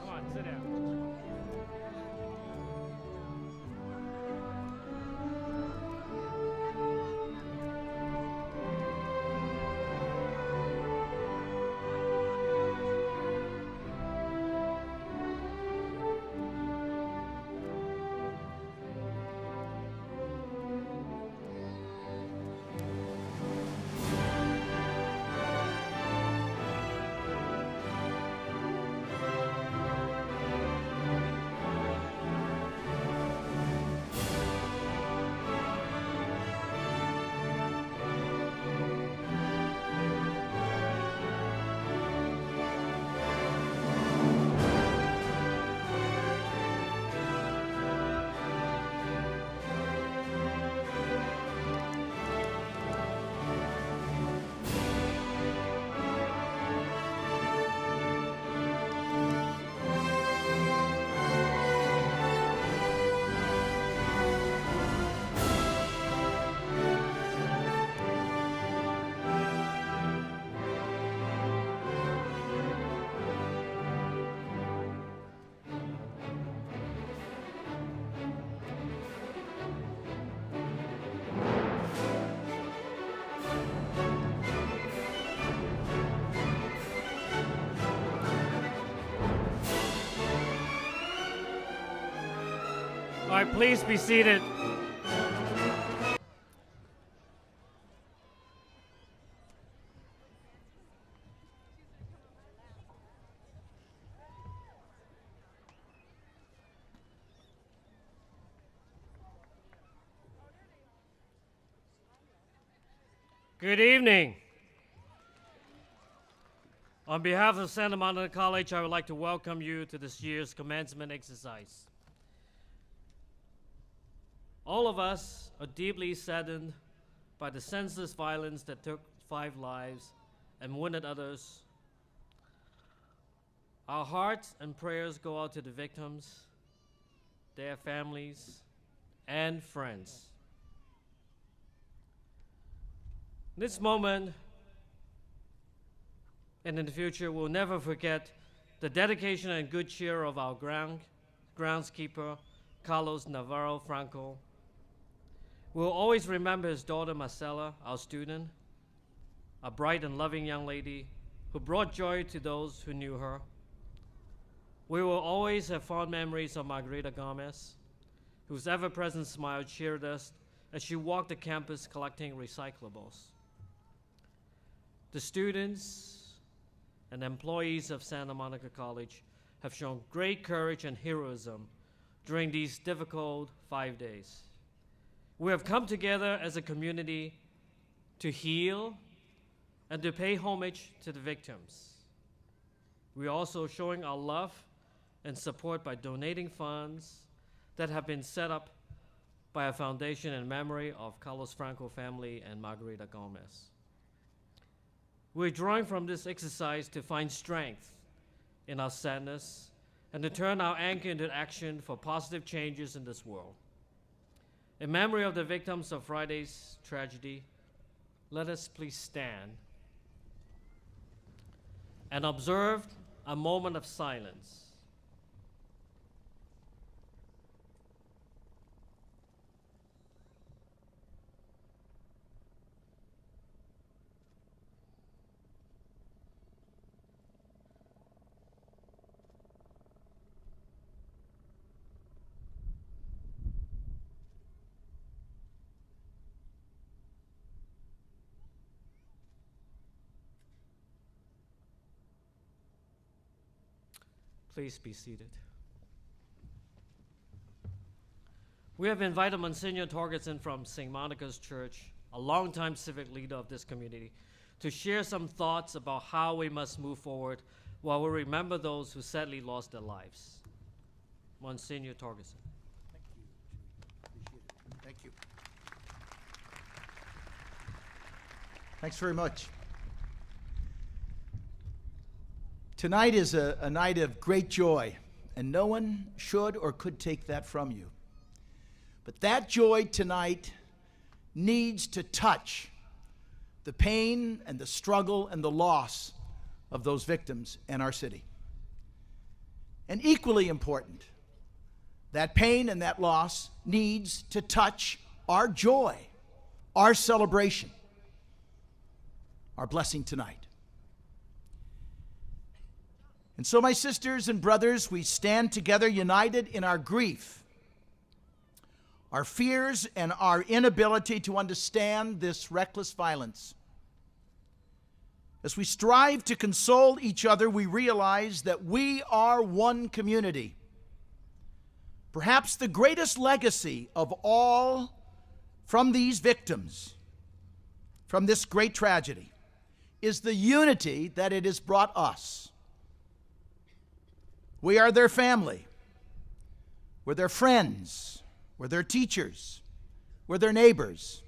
Come on, sit down. All right, please be seated. Good evening. On behalf of Santa Monica College, I would like to welcome you to this year's commencement exercise. All of us are deeply saddened by the senseless violence that took 5 lives and wounded others. Our hearts and prayers go out to the victims, their families, and friends. This moment and in the future, we'll never forget the dedication and good cheer of our groundskeeper, Carlos Navarro Franco. We'll always remember his daughter, Marcela, our student, a bright and loving young lady who brought joy to those who knew her. We will always have fond memories of Margarita Gomez, whose ever-present smile cheered us as she walked the campus collecting recyclables. The students and employees of Santa Monica College have shown great courage and heroism during these difficult 5 days. We have come together as a community to heal and to pay homage to the victims. We are also showing our love and support by donating funds that have been set up by a foundation in memory of Carlos Franco family and Margarita Gomez. We're drawing from this exercise to find strength in our sadness and to turn our anger into action for positive changes in this world. In memory of the victims of Friday's tragedy, let us please stand and observe a moment of silence. Please be seated. We have invited Monsignor Torgerson from St. Monica's Church, a longtime civic leader of this community, to share some thoughts about how we must move forward while we remember those who sadly lost their lives. Monsignor Torgerson. Thank you. Appreciate it. Thank you. Thanks very much. Tonight is a night of great joy, and no one should or could take that from you. But that joy tonight needs to touch the pain and the struggle and the loss of those victims in our city. And equally important, that pain and that loss needs to touch our joy, our celebration, our blessing tonight. And so, my sisters and brothers, we stand together united in our grief, our fears, and our inability to understand this reckless violence. As we strive to console each other, we realize that we are one community. Perhaps the greatest legacy of all from these victims, from this great tragedy, is the unity that it has brought us. We are their family. We're their friends. We're their teachers. We're their neighbors.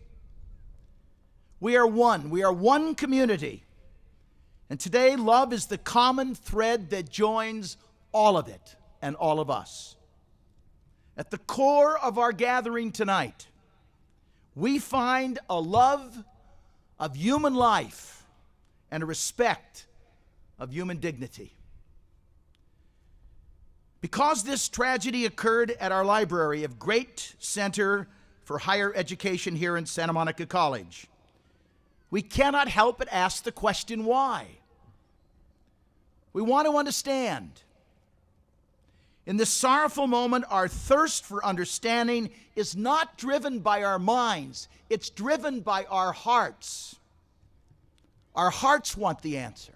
We are one. We are one community. And today, love is the common thread that joins all of it and all of us. At the core of our gathering tonight, we find a love of human life and a respect of human dignity. Because this tragedy occurred at our library of Great Center for Higher Education here in Santa Monica College, we cannot help but ask the question, why? We want to understand. In this sorrowful moment, our thirst for understanding is not driven by our minds. It's driven by our hearts. Our hearts want the answer.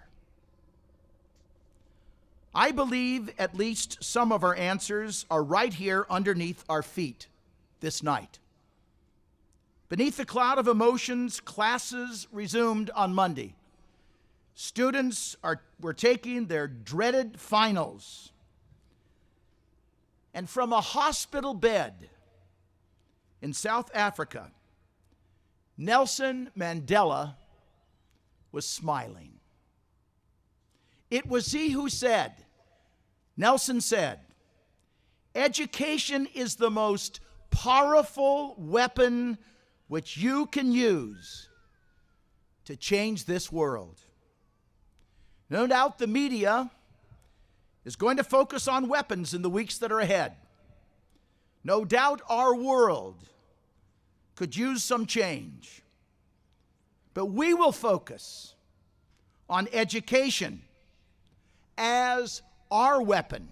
I believe at least some of our answers are right here underneath our feet this night. Beneath the cloud of emotions, classes resumed on Monday. Students were taking their dreaded finals. And from a hospital bed in South Africa, Nelson Mandela was smiling. It was he who said, Nelson said, education is the most powerful weapon which you can use to change this world. No doubt the media is going to focus on weapons in the weeks that are ahead. No doubt our world could use some change. But we will focus on education as our weapon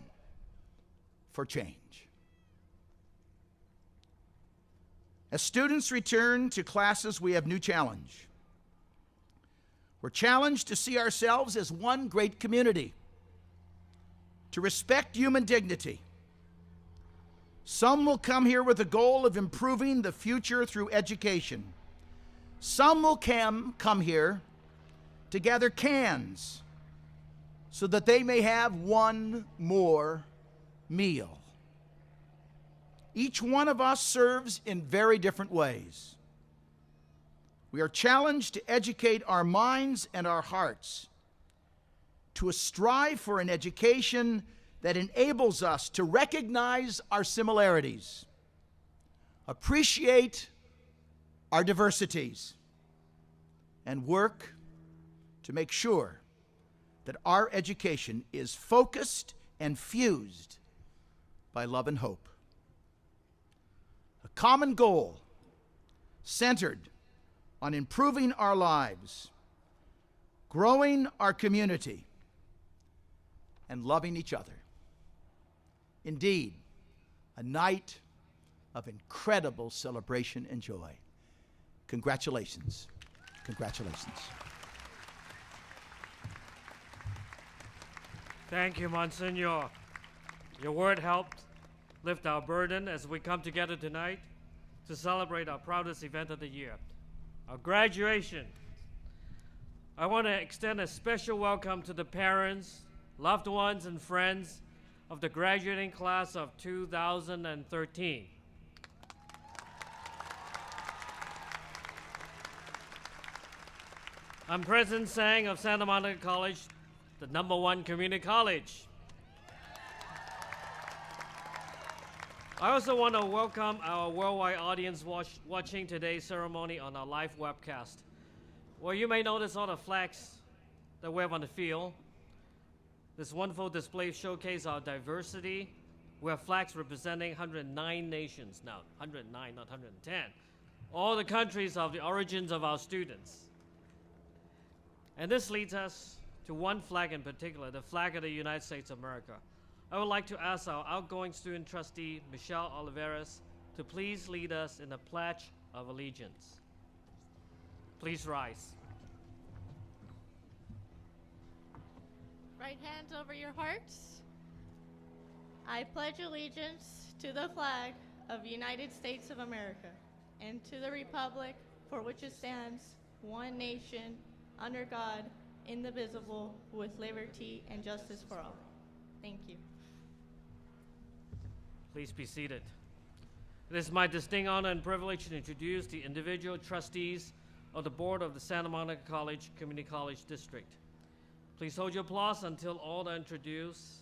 for change. As students return to classes, we have new challenge. We're challenged to see ourselves as one great community, to respect human dignity. Some will come here with the goal of improving the future through education. Some will come here to gather cans so that they may have one more meal. Each one of us serves in very different ways. We are challenged to educate our minds and our hearts, to strive for an education that enables us to recognize our similarities, appreciate our diversities, and work to make sure that our education is focused and fused by love and hope. A common goal centered on improving our lives, growing our community, and loving each other. Indeed, a night of incredible celebration and joy. Congratulations. Congratulations. Thank you, Monsignor. Your word helped lift our burden as we come together tonight to celebrate our proudest event of the year, our graduation. I want to extend a special welcome to the parents, loved ones, and friends of the graduating class of 2013. I'm President Sang of Santa Monica College, the #1 community college. I also want to welcome our worldwide audience watching today's ceremony on our live webcast. Well, you may notice all the flags that we have on the field. This wonderful display showcases our diversity. We have flags representing 109 nations now, 109, not 110. All the countries of the origins of our students. And this leads us to one flag in particular, the flag of the United States of America. I would like to ask our outgoing student trustee, Michelle Oliveras, to please lead us in the Pledge of Allegiance. Please rise. Right hand over your hearts. I pledge allegiance to the flag of the United States of America and to the republic for which it stands, one nation, under God, indivisible, with liberty and justice for all. Thank you. Please be seated. It is my distinct honor and privilege to introduce the individual trustees of the board of the Santa Monica College Community College District. Please hold your applause until all are introduced.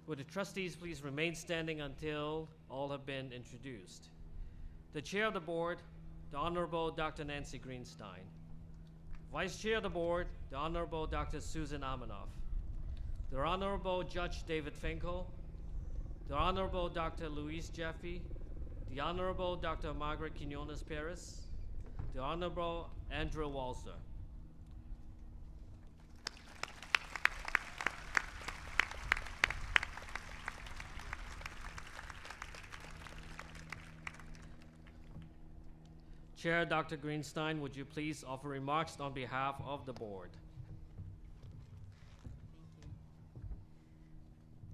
Would the trustees please remain standing until all have been introduced? The chair of the board, the Honorable Dr. Nancy Greenstein. Vice chair of the board, the Honorable Dr. Susan Amanoff. The Honorable Judge David Finkel. The Honorable Dr. Luis Jeffy. The Honorable Dr. Margaret Quinones Perez. The Honorable Andrew Walser. Chair Dr. Greenstein, would you please offer remarks on behalf of the board?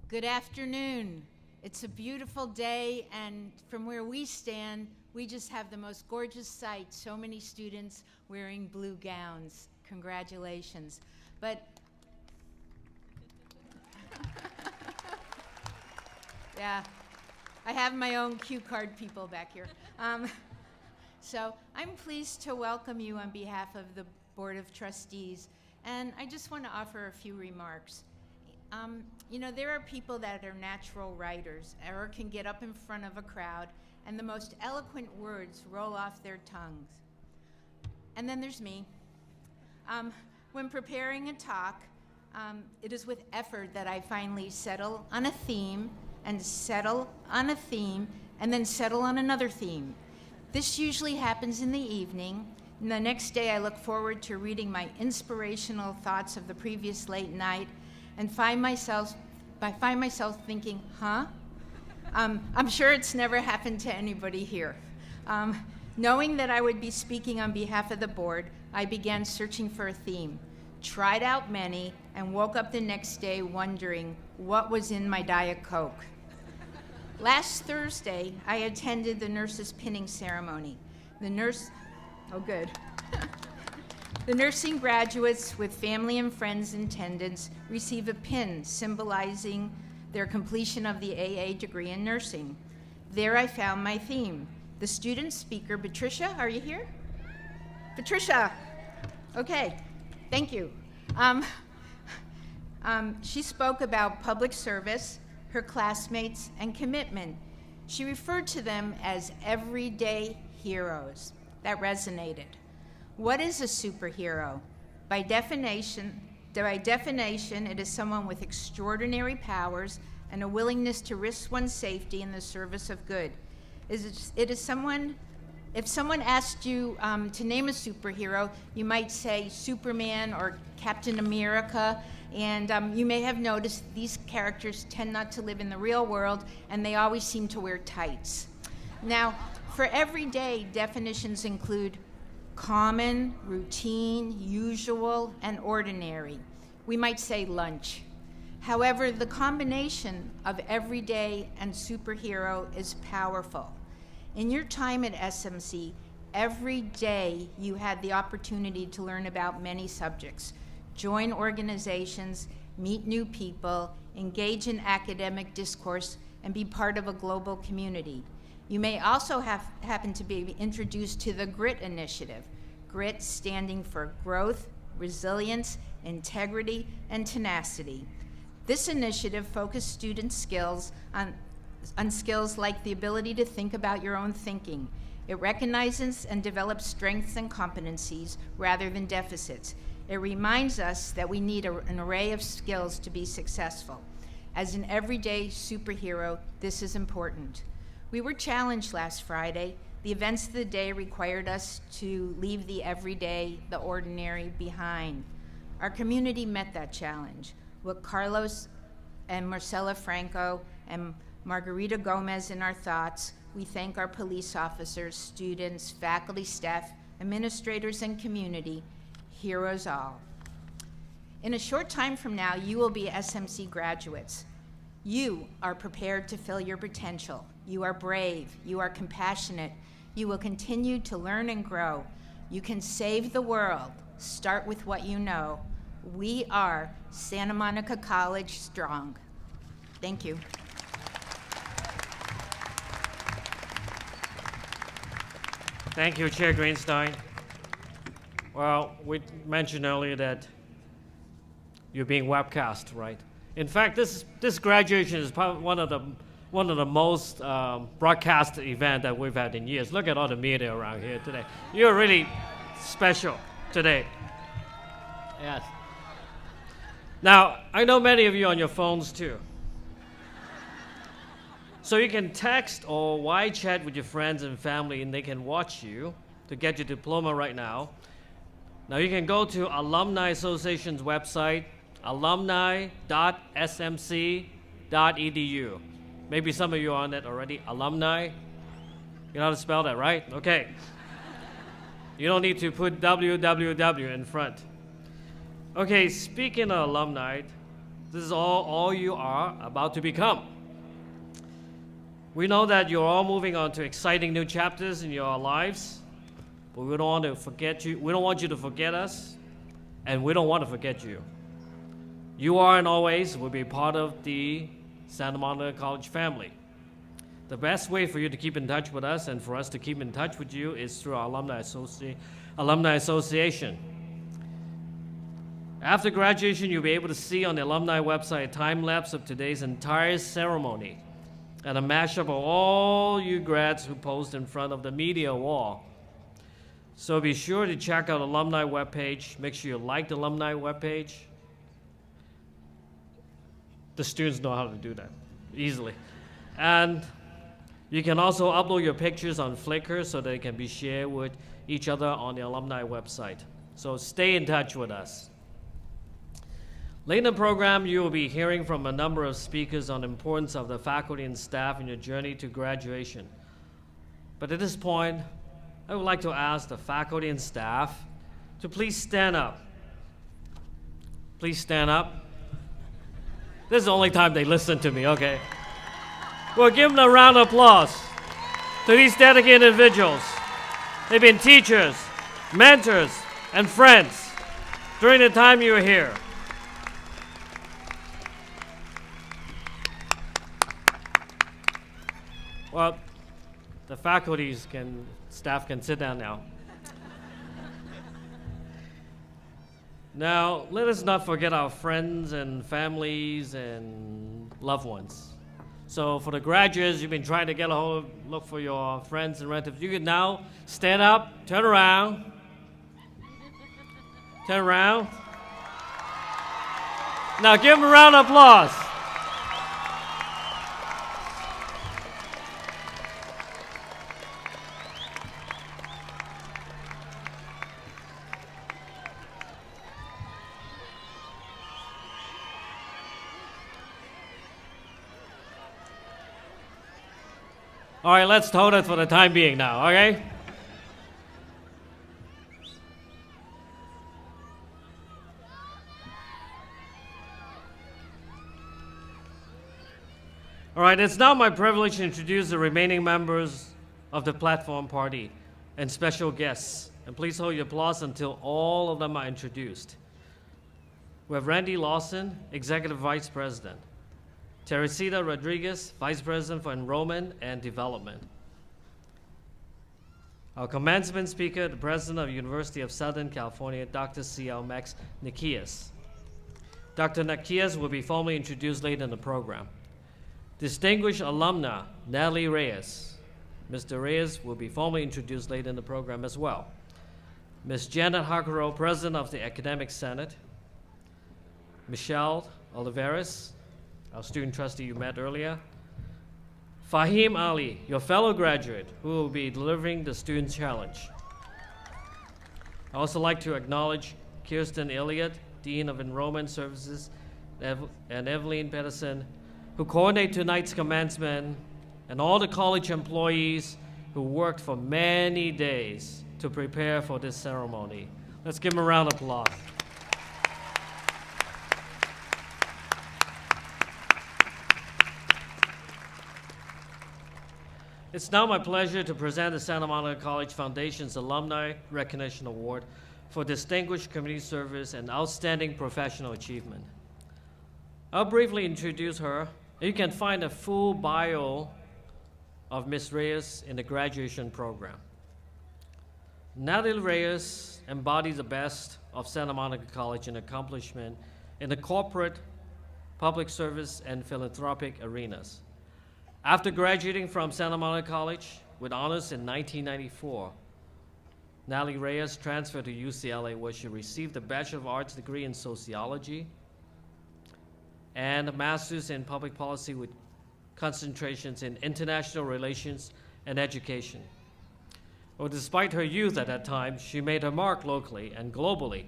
Good afternoon. It's a beautiful day, and from where we stand, we just have the most gorgeous sight. So many students wearing blue gowns. Congratulations. But yeah, I have my own cue card people back here. So I'm pleased to welcome you on behalf of the Board of Trustees, and I just want to offer a few remarks. You know, there are people that are natural writers or can get up in front of a crowd and the most eloquent words roll off their tongues. And then there's me. When preparing a talk, it is with effort that I finally settle on a theme and settle on a theme and then settle on another theme. This usually happens in the evening, and the next day I look forward to reading my inspirational thoughts of the previous late night and find myself thinking, huh? I'm sure it's never happened to anybody here. Knowing that I would be speaking on behalf of the board, I began searching for a theme, tried out many, and woke up the next day wondering what was in my Diet Coke. Last Thursday, I attended the nurses' pinning ceremony. The nursing graduates with family and friends in attendance receive a pin symbolizing their completion of the AA degree in nursing. There I found my theme. The student speaker, Patricia, are you here? Patricia, okay, thank you. She spoke about public service, her classmates, and commitment. She referred to them as everyday heroes. That resonated. What is a superhero? By definition, it is someone with extraordinary powers and a willingness to risk one's safety in the service of good. It is someone, if someone asked you to name a superhero, you might say Superman or Captain America, and you may have noticed these characters tend not to live in the real world, and they always seem to wear tights. Now, for everyday, definitions include common, routine, usual, and ordinary. We might say lunch. However, the combination of everyday and superhero is powerful. In your time at SMC, every day you had the opportunity to learn about many subjects, join organizations, meet new people, engage in academic discourse, and be part of a global community. You may also happen to be introduced to the GRIT initiative, GRIT standing for growth, resilience, integrity, and tenacity. This initiative focused student skills on skills like the ability to think about your own thinking, It recognizes and develops strengths and competencies rather than deficits. It reminds us that we need an array of skills to be successful. As an everyday superhero, this is important. We were challenged last Friday. The events of the day required us to leave the everyday, the ordinary behind. Our community met that challenge. With Carlos and Marcela Franco and Margarita Gomez in our thoughts, we thank our police officers, students, faculty, staff, administrators, and community, heroes all. In a short time from now, you will be SMC graduates. You are prepared to fill your potential. You are brave. You are compassionate. You will continue to learn and grow. You can save the world. Start with what you know. We are Santa Monica College strong. Thank you. Thank you, Chair Greenstein. Well, we mentioned earlier that you're being webcast, right? In fact, this graduation is probably one of the most broadcast events that we've had in years. Look at all the media around here today. You're really special today. Yes. Now, I know many of you on your phones too. So you can text or wide chat with your friends and family, and they can watch you to get your diploma right now. Now you can go to Alumni Association's website, alumni.smc.edu. Maybe some of you are on it already. Alumni. You know how to spell that, right? Okay. You don't need to put www in front. Okay, speaking of alumni, this is all you are about to become. We know that you're all moving on to exciting new chapters in your lives, but we don't want to forget you. We don't want you to forget us, and we don't want to forget you. You are and always will be part of the Santa Monica College family. The best way for you to keep in touch with us and for us to keep in touch with you is through our Alumni Association. After graduation, you'll be able to see on the alumni website a time-lapse of today's entire ceremony and a mashup of all you grads who posed in front of the media wall. So be sure to check out the alumni webpage. Make sure you like the alumni webpage. The students know how to do that easily. And you can also upload your pictures on Flickr so they can be shared with each other on the alumni website. So stay in touch with us. Later in the program, you will be hearing from a number of speakers on the importance of the faculty and staff in your journey to graduation. But at this point, I would like to ask the faculty and staff to please stand up. Please stand up. This is the only time they listen to me, okay? Well, give them a round of applause to these dedicated individuals. They've been teachers, mentors, and friends during the time you were here. Well, the staff can sit down now. Now, let us not forget our friends and families and loved ones. So for the graduates, you've been trying to get look for your friends and relatives. You can now stand up, turn around. Turn around. Now give them a round of applause. All right, let's hold it for the time being now, okay? All right, it's now my privilege to introduce the remaining members of the platform party and special guests. And please hold your applause until all of them are introduced. We have Randy Lawson, Executive Vice President. Teresita Rodriguez, Vice President for Enrollment and Development. Our commencement speaker, the President of University of Southern California, Dr. C.L. Max Nikias. Dr. Nikias will be formally introduced later in the program. Distinguished alumna, Natalie Reyes. Mr. Reyes will be formally introduced later in the program as well. Ms. Janet Hakaro, President of the Academic Senate. Michelle Oliveras, our student trustee you met earlier. Fahim Ali, your fellow graduate, who will be delivering the Student Challenge. I also like to acknowledge Kirsten Elliott, Dean of Enrollment Services, and Evelyn Pedersen, who coordinate tonight's commencement, and all the college employees who worked for many days to prepare for this ceremony. Let's give them a round of applause. It's now my pleasure to present the Santa Monica College Foundation's Alumni Recognition Award for distinguished community service and outstanding professional achievement. I'll briefly introduce her. You can find a full bio of Ms. Reyes in the graduation program. Natalie Reyes embodies the best of Santa Monica College in accomplishment in the corporate, public service, and philanthropic arenas. After graduating from Santa Monica College with honors in 1994, Natalie Reyes transferred to UCLA, where she received a Bachelor of Arts degree in sociology and a master's in public policy with concentrations in international relations and education. Well, despite her youth at that time, she made her mark locally and globally,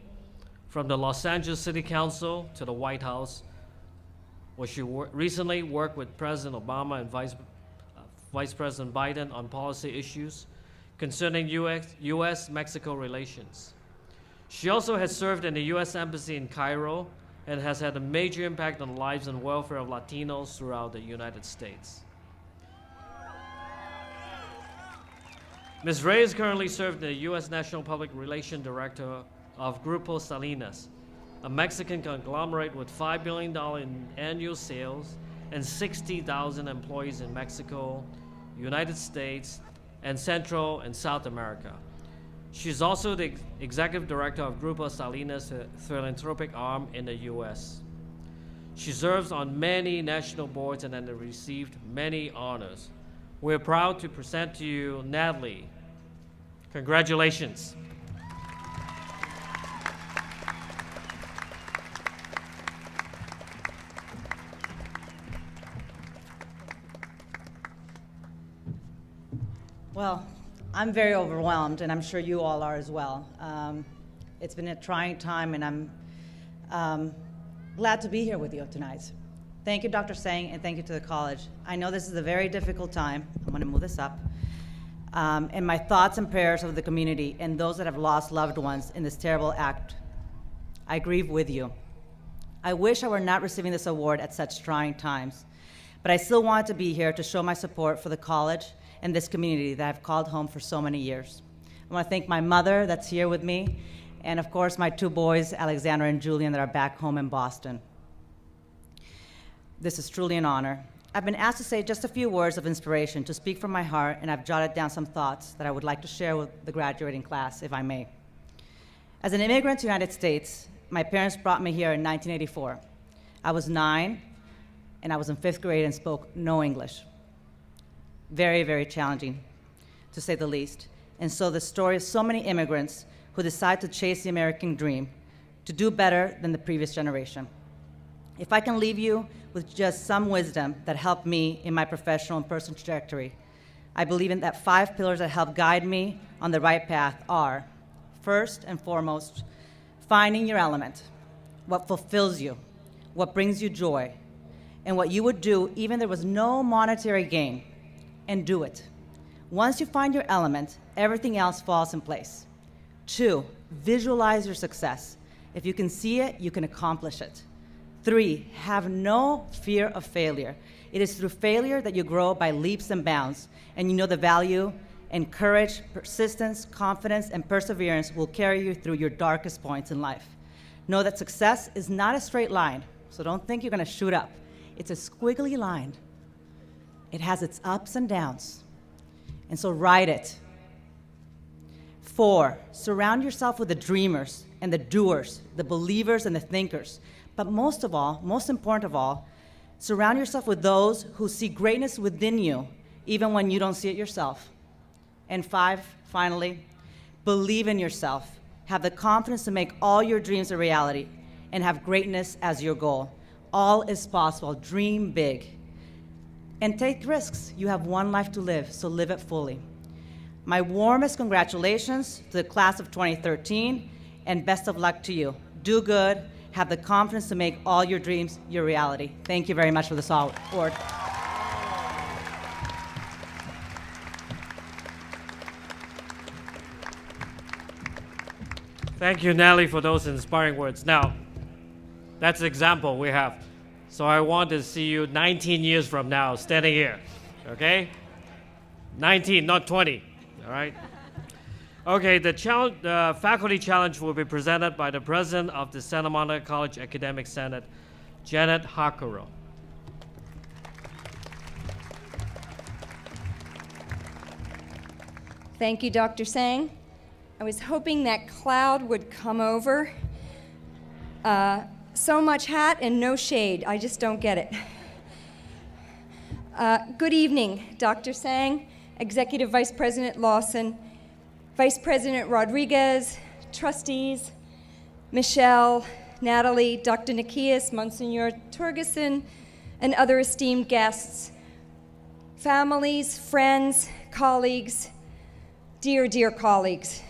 from the Los Angeles City Council to the White House, where she recently worked with President Obama and Vice President Biden on policy issues concerning U.S.-Mexico relations. She also has served in the U.S. Embassy in Cairo and has had a major impact on the lives and welfare of Latinos throughout the United States. Ms. Reyes currently serves as the U.S. National Public Relations Director of Grupo Salinas, a Mexican conglomerate with $5 billion in annual sales and 60,000 employees in Mexico, United States, and Central and South America. She's also the Executive Director of Grupo Salinas, a philanthropic arm in the U.S. She serves on many national boards and has received many honors. We're proud to present to you Natalie. Congratulations. Well, I'm very overwhelmed, and I'm sure you all are as well. It's been a trying time, and I'm glad to be here with you tonight. Thank you, Dr. Sang, and thank you to the college. I know this is a very difficult time. I'm going to move this up. And my thoughts and prayers of the community and those that have lost loved ones in this terrible act. I grieve with you. I wish I were not receiving this award at such trying times, but I still wanted to be here to show my support for the college and this community that I've called home for so many years. I want to thank my mother that's here with me, and of course my two boys, Alexander and Julian, that are back home in Boston. This is truly an honor. I've been asked to say just a few words of inspiration to speak from my heart, and I've jotted down some thoughts that I would like to share with the graduating class, if I may. As an immigrant to the United States, my parents brought me here in 1984. I was 9, and I was in 5th grade and spoke no English. Very, very challenging, to say the least. And so the story of so many immigrants who decide to chase the American dream to do better than the previous generation. If I can leave you with just some wisdom that helped me in my professional and personal trajectory, I believe in that 5 pillars that help guide me on the right path are, first and foremost, finding your element, what fulfills you, what brings you joy, and what you would do even if there was no monetary gain, and do it. Once you find your element, everything else falls in place. 2, visualize your success. If you can see it, you can accomplish it. 3, have no fear of failure. It is through failure that you grow by leaps and bounds, and you know the value and courage, persistence, confidence, and perseverance will carry you through your darkest points in life. Know that success is not a straight line, so don't think you're gonna shoot up. It's a squiggly line. It has its ups and downs, and so ride it. 4, surround yourself with the dreamers and the doers, the believers and the thinkers. But most of all, most important of all, surround yourself with those who see greatness within you even when you don't see it yourself. And 5, finally, believe in yourself. Have the confidence to make all your dreams a reality and have greatness as your goal. All is possible. Dream big. And take risks. You have one life to live, so live it fully. My warmest congratulations to the class of 2013, and best of luck to you. Do good. Have the confidence to make all your dreams your reality. Thank you very much for this award. Thank you, Nellie, for those inspiring words. Now, that's the example we have. So I want to see you 19 years from now standing here, okay? 19, not 20, all right? Okay, the faculty challenge will be presented by the president of the Santa Monica College Academic Senate, Janet Hakaro. Thank you, Dr. Sang. I was hoping that cloud would come over. So much hat and no shade. I just don't get it. Good evening, Dr. Sang, Executive Vice President Lawson, Vice President Rodriguez, trustees, Michelle, Natalie, Dr. Nikias, Monsignor Torgerson, and other esteemed guests, families, friends, colleagues, dear, dear colleagues,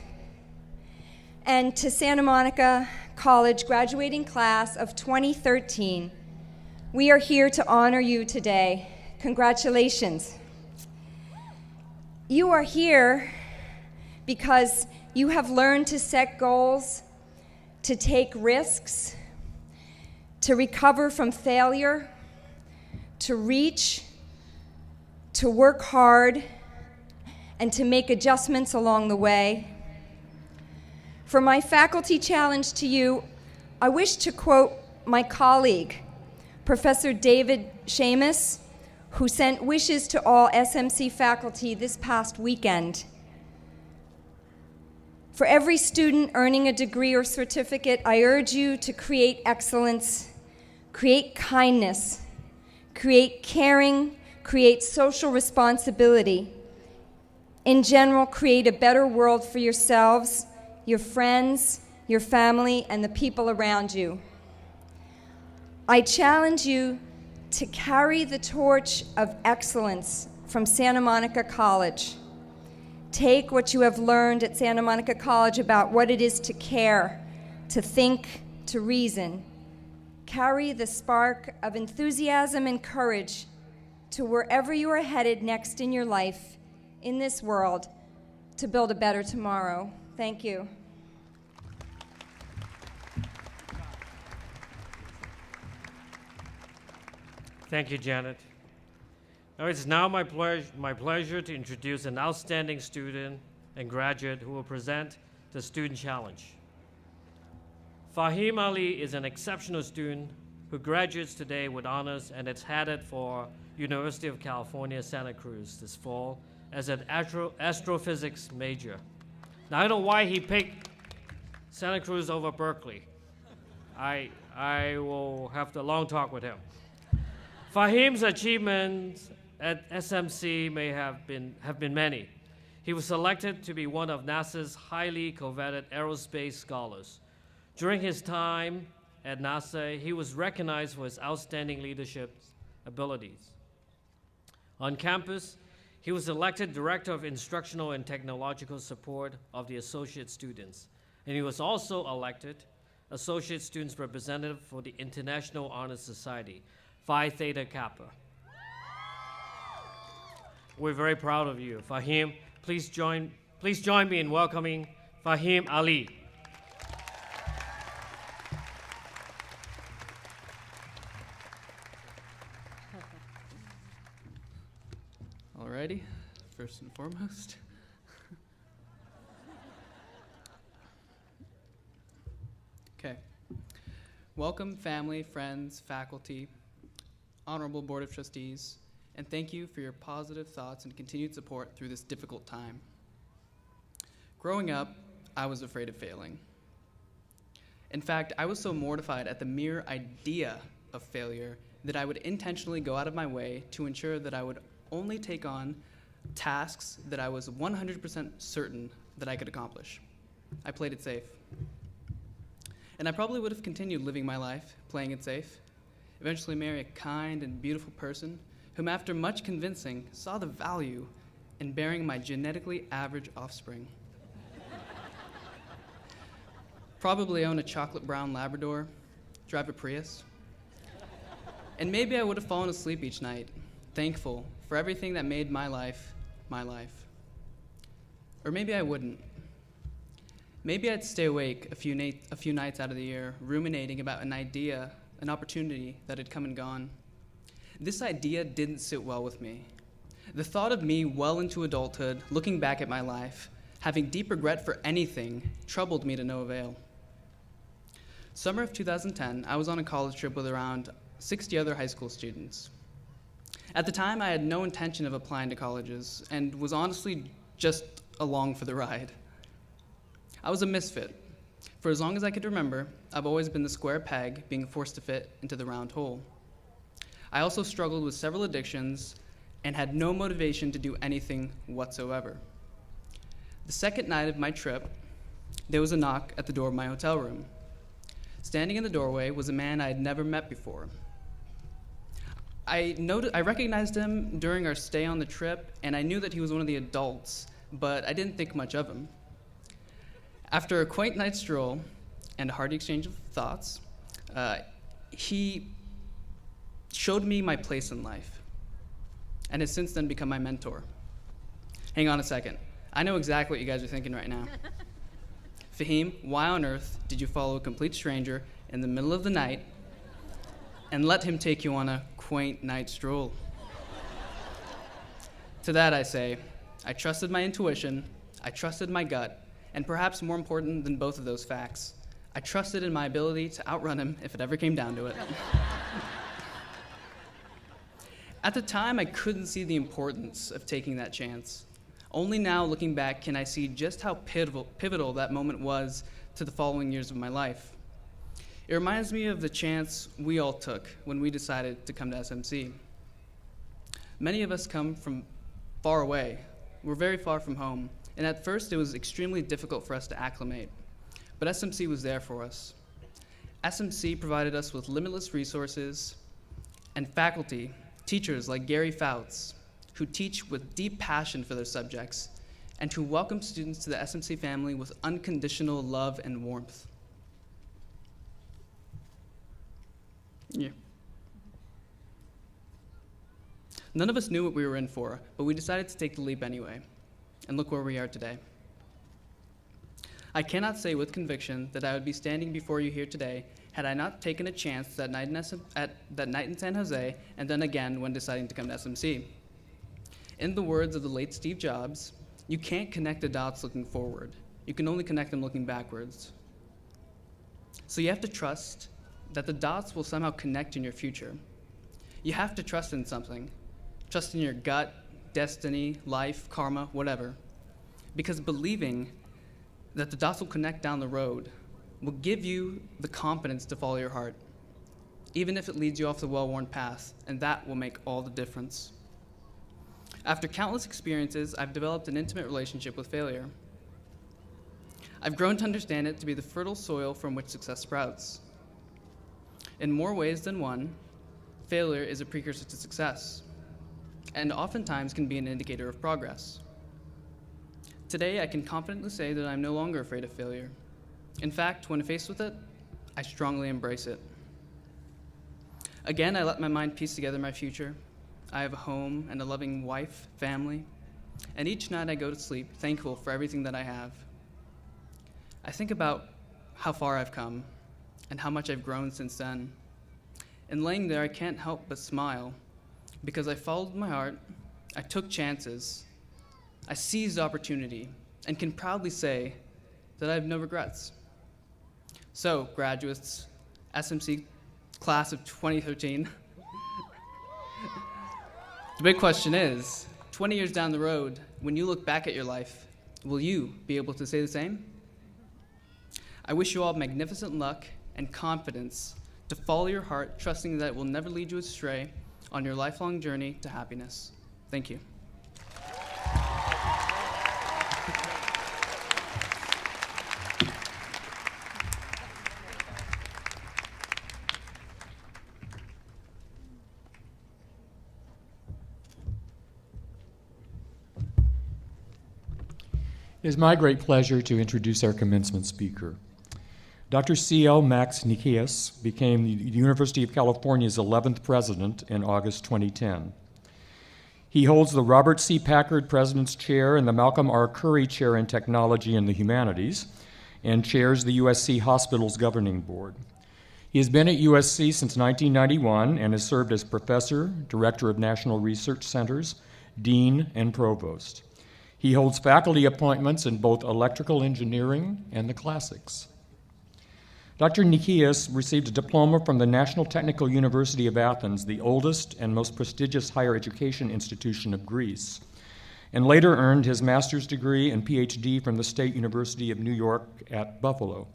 and to Santa Monica College graduating class of 2013, we are here to honor you today. Congratulations. You are here because you have learned to set goals, to take risks, to recover from failure, to reach, to work hard, and to make adjustments along the way. For my faculty challenge to you, I wish to quote my colleague, Professor David Seamus, who sent wishes to all SMC faculty this past weekend. For every student earning a degree or certificate, I urge you to create excellence, create kindness, create caring, create social responsibility. In general, create a better world for yourselves, your friends, your family, and the people around you. I challenge you to carry the torch of excellence from Santa Monica College. Take what you have learned at Santa Monica College about what it is to care, to think, to reason. Carry the spark of enthusiasm and courage to wherever you are headed next in your life, in this world, to build a better tomorrow. Thank you. Thank you, Janet. Now it's now my pleasure to introduce an outstanding student and graduate who will present the Student Challenge. Fahim Ali is an exceptional student who graduates today with honors and is headed for University of California, Santa Cruz this fall as an astrophysics major. Now I don't know why he picked Santa Cruz over Berkeley. I will have the long talk with him. Fahim's achievements at SMC may have been many. He was selected to be one of NASA's highly coveted aerospace scholars. During his time at NASA, he was recognized for his outstanding leadership abilities. On campus, he was elected Director of Instructional and Technological Support of the Associate Students, and he was also elected Associate Students Representative for the International Honor Society, Phi Theta Kappa. We're very proud of you. Fahim, please join me in welcoming Fahim Ali. Alrighty, first and foremost. Okay. Welcome, family, friends, faculty, Honorable Board of Trustees, and thank you for your positive thoughts and continued support through this difficult time. Growing up, I was afraid of failing. In fact, I was so mortified at the mere idea of failure that I would intentionally go out of my way to ensure that I would only take on tasks that I was 100% certain that I could accomplish. I played it safe. And I probably would have continued living my life playing it safe, eventually marry a kind and beautiful person whom, after much convincing, saw the value in bearing my genetically average offspring. Probably own a chocolate brown Labrador, drive a Prius. And maybe I would have fallen asleep each night, thankful for everything that made my life my life. Or maybe I wouldn't. Maybe I'd stay awake a few nights out of the year, ruminating about an idea, an opportunity that had come and gone. This idea didn't sit well with me. The thought of me well into adulthood, looking back at my life, having deep regret for anything, troubled me to no avail. Summer of 2010, I was on a college trip with around 60 other high school students. At the time, I had no intention of applying to colleges and was honestly just along for the ride. I was a misfit. For as long as I could remember, I've always been the square peg being forced to fit into the round hole. I also struggled with several addictions and had no motivation to do anything whatsoever. The second night of my trip, there was a knock at the door of my hotel room. Standing in the doorway was a man I had never met before. I recognized him during our stay on the trip, and I knew that he was one of the adults, but I didn't think much of him. After a quaint night stroll and a hearty exchange of thoughts, he showed me my place in life and has since then become my mentor. Hang on a second. I know exactly what you guys are thinking right now. Fahim, why on earth did you follow a complete stranger in the middle of the night and let him take you on a quaint night stroll? To that I say, I trusted my intuition, I trusted my gut, and perhaps more important than both of those facts, I trusted in my ability to outrun him if it ever came down to it. At the time, I couldn't see the importance of taking that chance. Only now, looking back, can I see just how pivotal that moment was to the following years of my life. It reminds me of the chance we all took when we decided to come to SMC. Many of us come from far away. We're very far from home, and at first it was extremely difficult for us to acclimate. But SMC was there for us. SMC provided us with limitless resources and faculty, teachers like Gary Fouts, who teach with deep passion for their subjects and who welcome students to the SMC family with unconditional love and warmth. Yeah. None of us knew what we were in for, but we decided to take the leap anyway. And look where we are today. I cannot say with conviction that I would be standing before you here today had I not taken a chance that night in San Jose and then again when deciding to come to SMC. In the words of the late Steve Jobs, you can't connect the dots looking forward. You can only connect them looking backwards. So you have to trust that the dots will somehow connect in your future. You have to trust in something. Trust in your gut, destiny, life, karma, whatever. Because believing that the dots will connect down the road will give you the confidence to follow your heart, even if it leads you off the well-worn path, and that will make all the difference. After countless experiences, I've developed an intimate relationship with failure. I've grown to understand it to be the fertile soil from which success sprouts. In more ways than one, failure is a precursor to success, and oftentimes can be an indicator of progress. Today, I can confidently say that I'm no longer afraid of failure. In fact, when faced with it, I strongly embrace it. Again, I let my mind piece together my future. I have a home and a loving wife, family, and each night I go to sleep thankful for everything that I have. I think about how far I've come and how much I've grown since then. And laying there, I can't help but smile because I followed my heart, I took chances, I seized opportunity, and can proudly say that I have no regrets. So, graduates, SMC class of 2013, the big question is, 20 years down the road, when you look back at your life, will you be able to say the same? I wish you all magnificent luck and confidence to follow your heart, trusting that it will never lead you astray on your lifelong journey to happiness. Thank you. It is my great pleasure to introduce our commencement speaker. Dr. C.L. Max Nikias became the University of California's 11th president in August 2010. He holds the Robert C. Packard President's Chair and the Malcolm R. Curry Chair in Technology and the Humanities, and chairs the USC Hospitals Governing Board. He has been at USC since 1991 and has served as professor, director of national research centers, dean, and provost. He holds faculty appointments in both electrical engineering and the classics. Dr. Nikias received a diploma from the National Technical University of Athens, the oldest and most prestigious higher education institution of Greece, and later earned his master's degree and PhD from the State University of New York at Buffalo.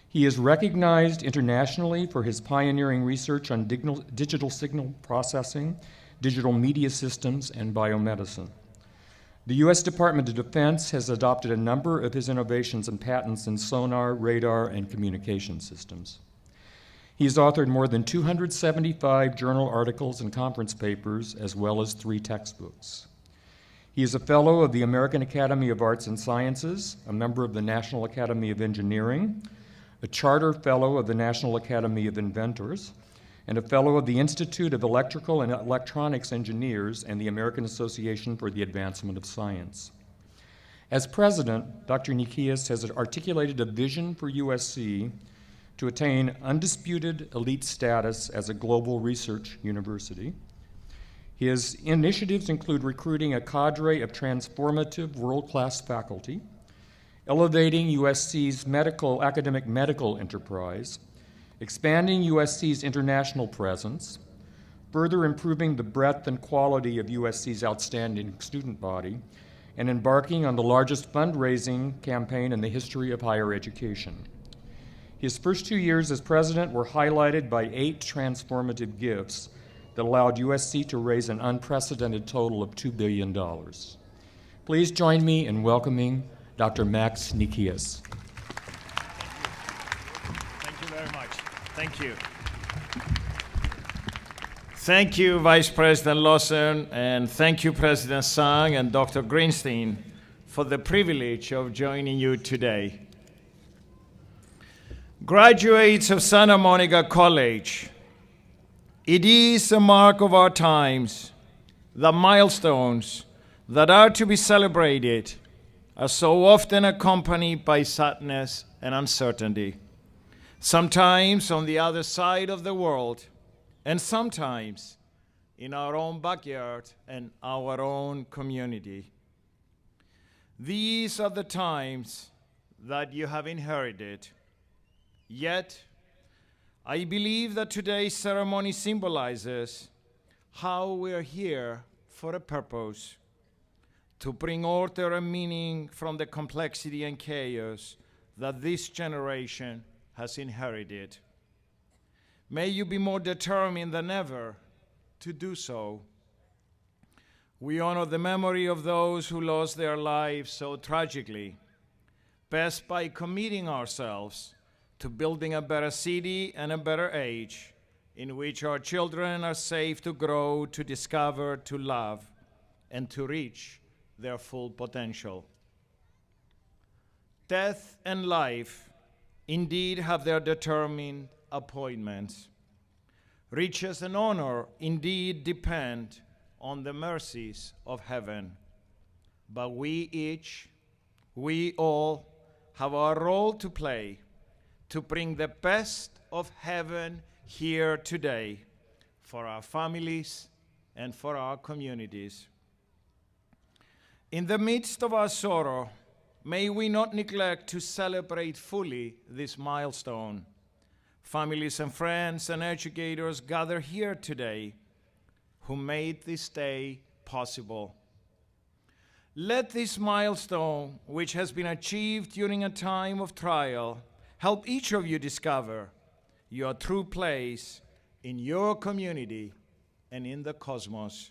He is recognized internationally for his pioneering research on digital signal processing, digital media systems, and biomedicine. The U.S. Department of Defense has adopted a number of his innovations and patents in sonar, radar, and communication systems. He has authored more than 275 journal articles and conference papers, as well as 3 textbooks. He is a fellow of the American Academy of Arts and Sciences, a member of the National Academy of Engineering, a charter fellow of the National Academy of Inventors, and a fellow of the Institute of Electrical and Electronics Engineers and the American Association for the Advancement of Science. As president, Dr. Nikias has articulated a vision for USC to attain undisputed elite status as a global research university. His initiatives include recruiting a cadre of transformative world-class faculty, elevating USC's academic medical enterprise, expanding USC's international presence, further improving the breadth and quality of USC's outstanding student body, and embarking on the largest fundraising campaign in the history of higher education. His first 2 years as president were highlighted by 8 transformative gifts that allowed USC to raise an unprecedented total of $2 billion. Please join me in welcoming Dr. Max Nikias. Thank you. Thank you, Vice President Lawson, and thank you, President Sang and Dr. Greenstein, for the privilege of joining you today. Graduates of Santa Monica College, it is a mark of our times that milestones that are to be celebrated are so often accompanied by sadness and uncertainty. Sometimes on the other side of the world, and sometimes in our own backyard and our own community. These are the times that you have inherited. Yet, I believe that today's ceremony symbolizes how we are here for a purpose, to bring order and meaning from the complexity and chaos that this generation has inherited. May you be more determined than ever to do so. We honor the memory of those who lost their lives so tragically, best by committing ourselves to building a better city and a better age in which our children are safe to grow, to discover, to love, and to reach their full potential. Death and life indeed have their determined appointments. Riches and honor indeed depend on the mercies of heaven. But we all have our role to play to bring the best of heaven here today for our families and for our communities. In the midst of our sorrow, may we not neglect to celebrate fully this milestone. Families and friends and educators gather here today who made this day possible. Let this milestone, which has been achieved during a time of trial, help each of you discover your true place in your community and in the cosmos.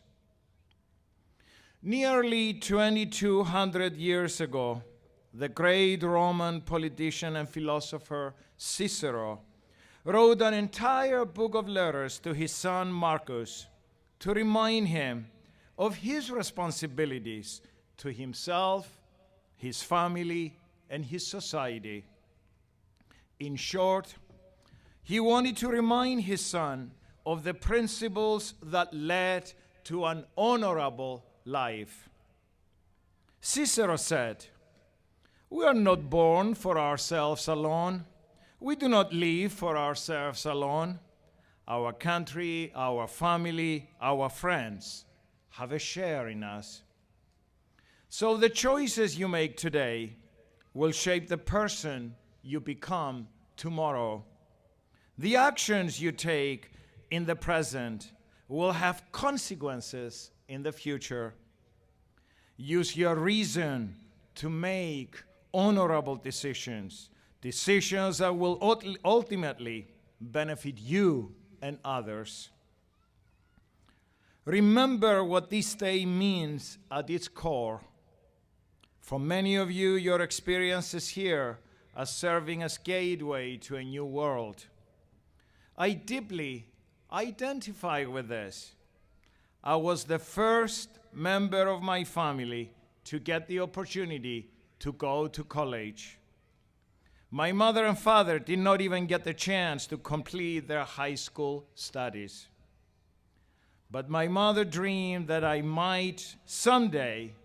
Nearly 2,200 years ago, the great Roman politician and philosopher Cicero wrote an entire book of letters to his son Marcus to remind him of his responsibilities to himself, his family, and his society. In short, he wanted to remind his son of the principles that led to an honorable life. Cicero said, "We are not born for ourselves alone. We do not live for ourselves alone. Our country, our family, our friends have a share in us. So the choices you make today will shape the person you become tomorrow. The actions you take in the present will have consequences in the future. Use your reason to make honorable decisions, decisions that will ultimately benefit you and others." Remember what this day means at its core. For many of you, your experiences here are serving as gateway to a new world. I deeply identify with this. I was the first member of my family to get the opportunity to go to college. My mother and father did not even get the chance to complete their high school studies. But my mother dreamed that I might someday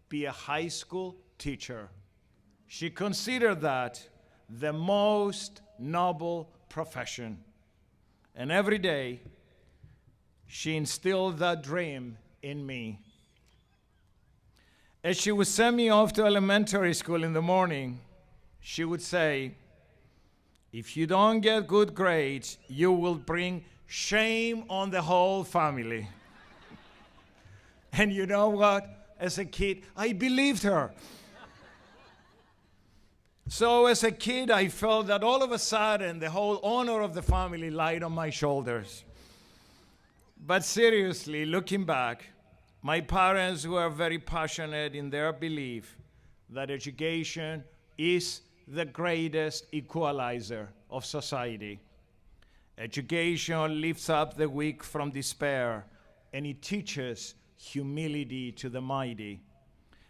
be a high school teacher. She considered that the most noble profession. And every day, she instilled that dream in me. As she would send me off to elementary school in the morning, she would say, "If you don't get good grades, you will bring shame on the whole family." And you know what? As a kid, I believed her. So as a kid, I felt that all of a sudden, the whole honor of the family lied on my shoulders. But seriously, looking back, my parents were very passionate in their belief that education is the greatest equalizer of society. Education lifts up the weak from despair, and it teaches humility to the mighty.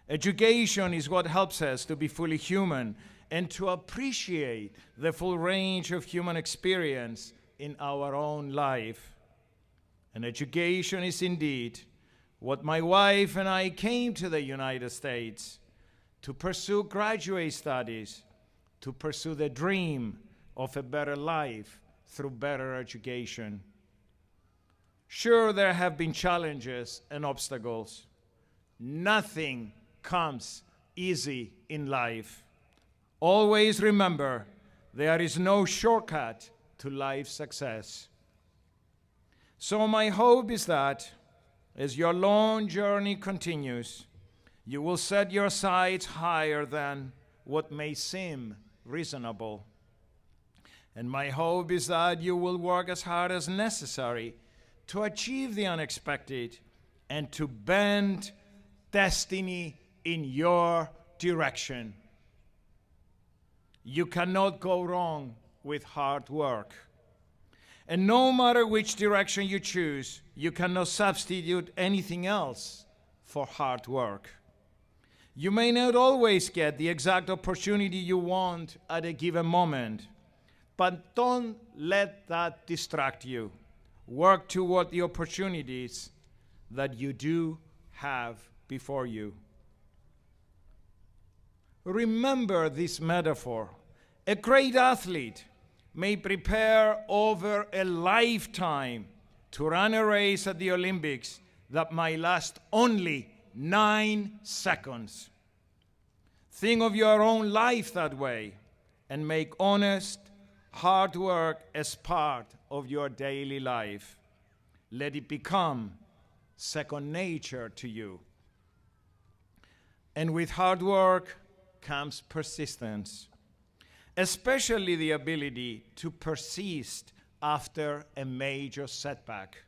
Education is what helps us to be fully human and to appreciate the full range of human experience in our own life. And education is indeed what my wife and I came to the United States to pursue graduate studies, to pursue the dream of a better life through better education. Sure, there have been challenges and obstacles. Nothing comes easy in life. Always remember, there is no shortcut to life's success. So my hope is that as your long journey continues, you will set your sights higher than what may seem reasonable. And my hope is that you will work as hard as necessary to achieve the unexpected and to bend destiny in your direction. You cannot go wrong with hard work. And no matter which direction you choose, you cannot substitute anything else for hard work. You may not always get the exact opportunity you want at a given moment, but don't let that distract you. Work toward the opportunities that you do have before you. Remember this metaphor. A great athlete may prepare over a lifetime to run a race at the Olympics that might last only 9 seconds. Think of your own life that way and make honest, hard work as part of your daily life. Let it become second nature to you. And with hard work comes persistence, especially the ability to persist after a major setback.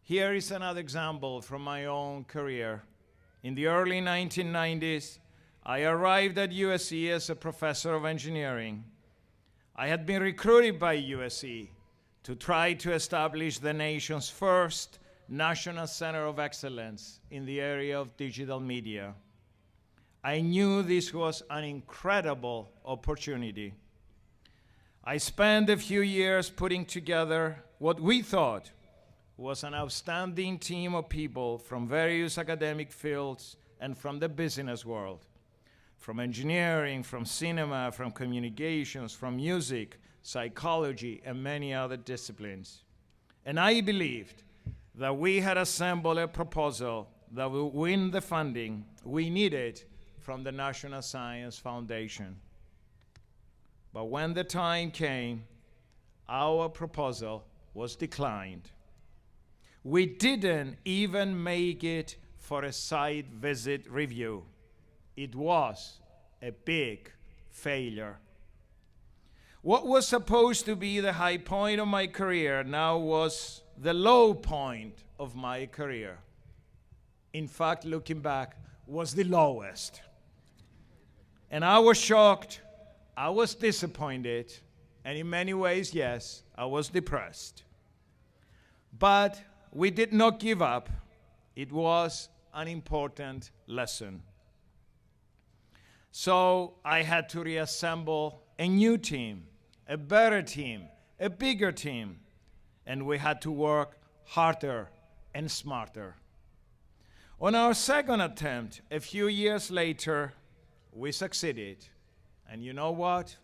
Here is another example from my own career. In the early 1990s, I arrived at USC as a professor of engineering. I had been recruited by USC to try to establish the nation's first National Center of Excellence in the area of digital media. I knew this was an incredible opportunity. I spent a few years putting together what we thought was an outstanding team of people from various academic fields and from the business world, from engineering, from cinema, from communications, from music, psychology, and many other disciplines. And I believed that we had assembled a proposal that would win the funding we needed from the National Science Foundation. But when the time came, our proposal was declined. We didn't even make it for a site visit review. It was a big failure. What was supposed to be the high point of my career now was the low point of my career. In fact, looking back, was the lowest. And I was shocked, I was disappointed, and in many ways, yes, I was depressed. But we did not give up. It was an important lesson. So I had to reassemble a new team, a better team, a bigger team, and we had to work harder and smarter. On our second attempt, a few years later, we succeeded. And you know what?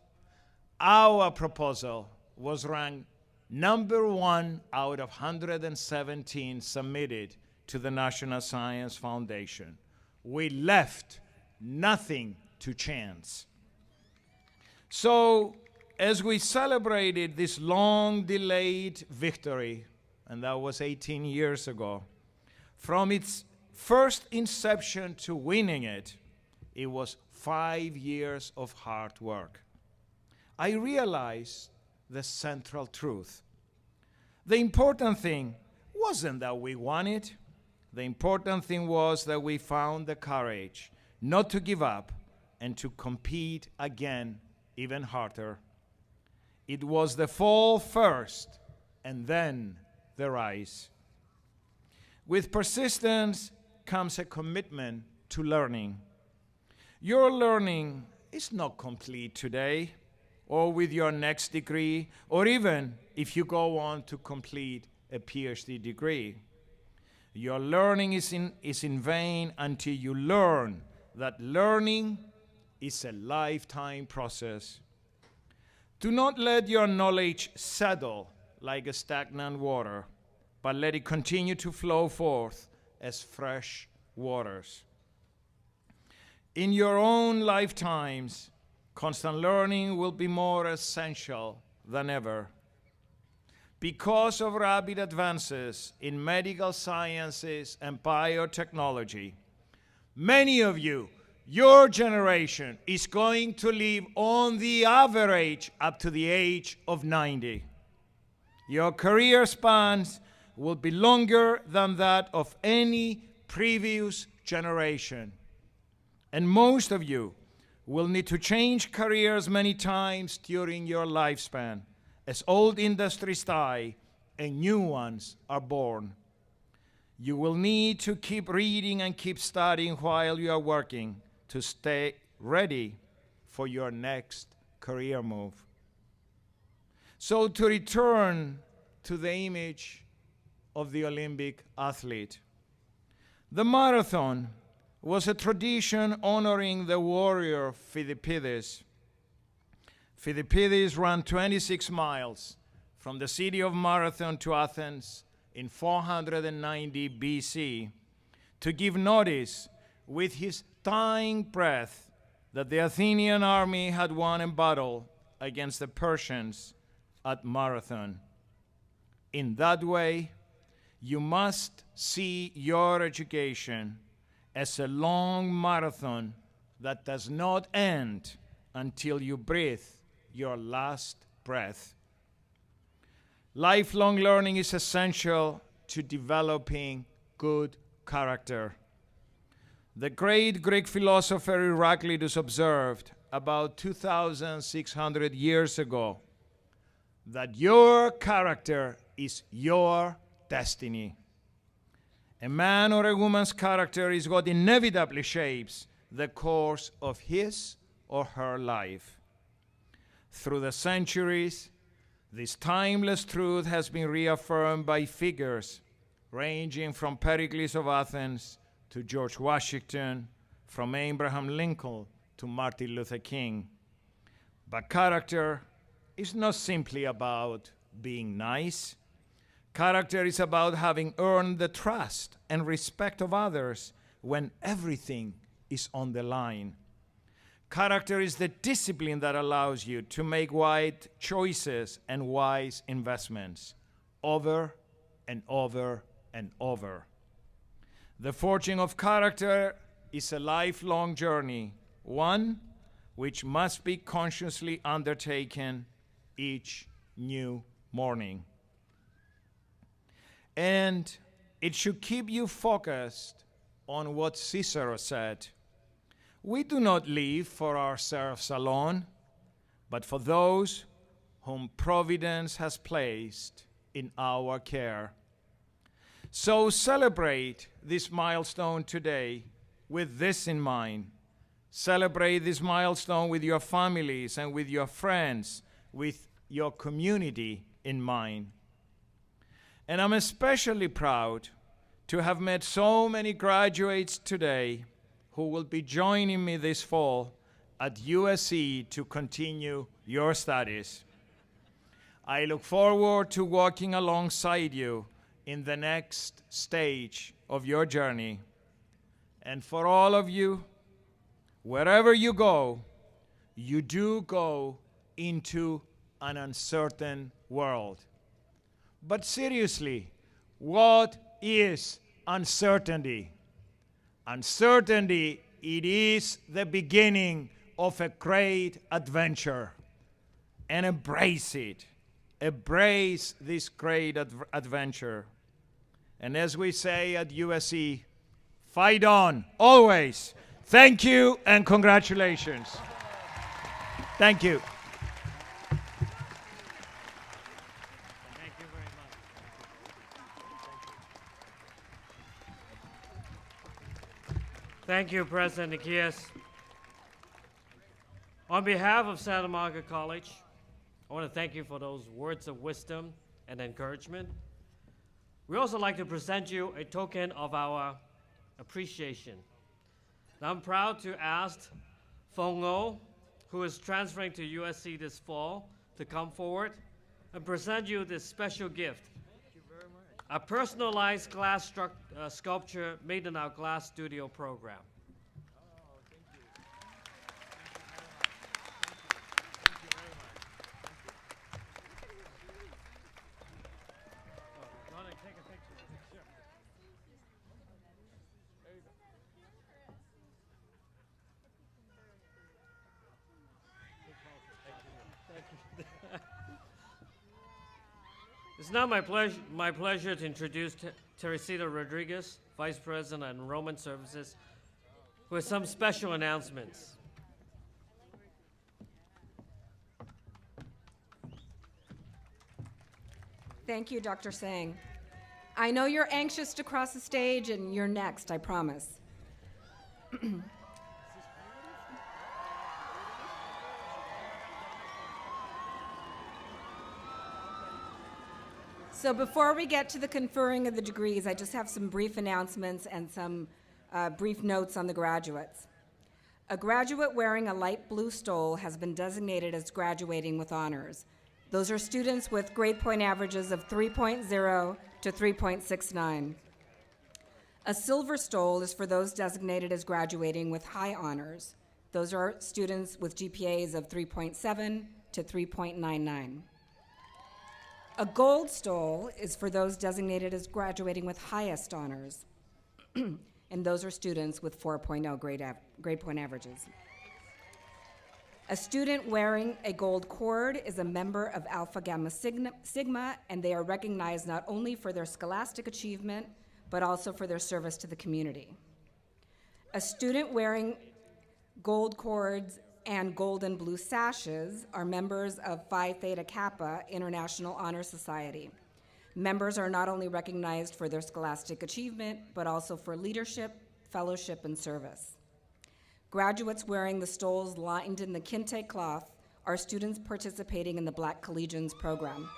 Our proposal was ranked number 1 out of 117 submitted to the National Science Foundation. We left nothing to chance. So, as we celebrated this long-delayed victory, and that was 18 years ago, from its first inception to winning it, it was 5 years of hard work. I realized the central truth. The important thing wasn't that we won it. The important thing was that we found the courage not to give up and to compete again even harder. It was the fall first and then the rise. With persistence comes a commitment to learning. Your learning is not complete today, or with your next degree, or even if you go on to complete a PhD degree. Your learning is in vain until you learn that learning is a lifetime process. Do not let your knowledge settle like a stagnant water, but let it continue to flow forth as fresh waters. In your own lifetimes, constant learning will be more essential than ever. Because of rapid advances in medical sciences and biotechnology, many of you, your generation, is going to live on the average up to the age of 90. Your career spans will be longer than that of any previous generation. And most of you will need to change careers many times during your lifespan, as old industries die and new ones are born. You will need to keep reading and keep studying while you are working to stay ready for your next career move. So to return to the image of the Olympic athlete, the marathon was a tradition honoring the warrior Philippides. Philippides ran 26 miles from the city of Marathon to Athens in 490 BC to give notice with his dying breath that the Athenian army had won a battle against the Persians at Marathon. In that way, you must see your education as a long marathon that does not end until you breathe your last breath. Lifelong learning is essential to developing good character. The great Greek philosopher Heraclitus observed about 2,600 years ago that your character is your destiny. A man or a woman's character is what inevitably shapes the course of his or her life. Through the centuries, this timeless truth has been reaffirmed by figures ranging from Pericles of Athens to George Washington, from Abraham Lincoln to Martin Luther King. But character is not simply about being nice. Character is about having earned the trust and respect of others when everything is on the line. Character is the discipline that allows you to make wise choices and wise investments over and over and over. The forging of character is a lifelong journey, one which must be consciously undertaken each new morning. And it should keep you focused on what Cicero said. We do not live for ourselves alone, but for those whom Providence has placed in our care. So celebrate this milestone today with this in mind. Celebrate this milestone with your families and with your friends, with your community in mind. And I'm especially proud to have met so many graduates today who will be joining me this fall at USC to continue your studies. I look forward to walking alongside you in the next stage of your journey. And for all of you, wherever you go, you do go into an uncertain world. But seriously, what is uncertainty? Uncertainty, it is the beginning of a great adventure. And embrace it. Embrace this great adventure. And as we say at USC, fight on, always. Thank you and congratulations. Thank you. Thank you very much. Thank you, President Nikias. On behalf of Santa Monica College, I want to thank you for those words of wisdom and encouragement. We also like to present you a token of our appreciation. Now, I'm proud to ask Fong O, who is transferring to USC this fall, to come forward and present you this special gift. Thank you very much. A personalized glass sculpture made in our glass studio program. It's now my pleasure to introduce Teresita Rodriguez, Vice President of Enrollment Services, with some special announcements. Thank you, Dr. Sang. I know you're anxious to cross the stage, and you're next, I promise. So before we get to the conferring of the degrees, I just have some brief announcements and some brief notes on the graduates. A graduate wearing a light blue stole has been designated as graduating with honors. Those are students with grade point averages of 3.0 to 3.69. A silver stole is for those designated as graduating with high honors. Those are students with GPAs of 3.7 to 3.99. A gold stole is for those designated as graduating with highest honors, and those are students with 4.0 grade point averages. A student wearing a gold cord is a member of Alpha Gamma Sigma, and they are recognized not only for their scholastic achievement, but also for their service to the community. A student wearing gold cords and gold and blue sashes are members of Phi Theta Kappa International Honor Society. Members are not only recognized for their scholastic achievement, but also for leadership, fellowship, and service. Graduates wearing the stoles lined in the kente cloth are students participating in the Black Collegians program.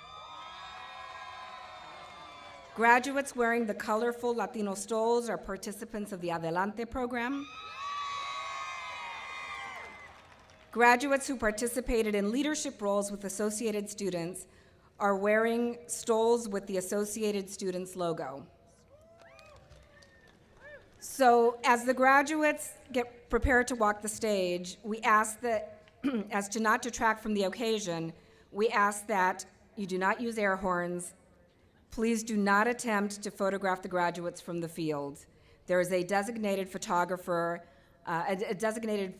Graduates wearing the colorful Latino stoles are participants of the Adelante program. Graduates who participated in leadership roles with Associated Students are wearing stoles with the Associated Students logo. So as the graduates get prepared to walk the stage, we ask that, as to not detract from the occasion, we ask that you do not use air horns. Please do not attempt to photograph the graduates from the field. There is a designated photographer, a designated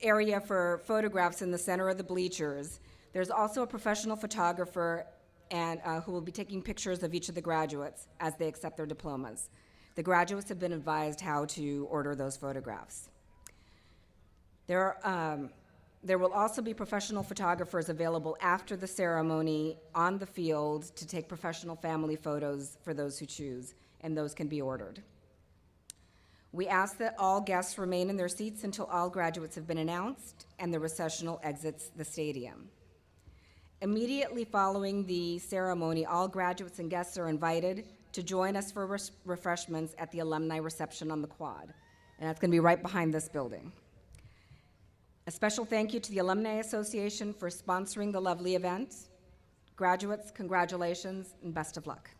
area for photographs in the center of the bleachers. There's also a professional photographer and who will be taking pictures of each of the graduates as they accept their diplomas. The graduates have been advised how to order those photographs. There will also be professional photographers available after the ceremony on the field to take professional family photos for those who choose, and those can be ordered. We ask that all guests remain in their seats until all graduates have been announced and the recessional exits the stadium. Immediately following the ceremony, all graduates and guests are invited to join us for refreshments at the alumni reception on the quad, and that's going to be right behind this building. A special thank you to the Alumni Association for sponsoring the lovely event. Graduates, congratulations and best of luck.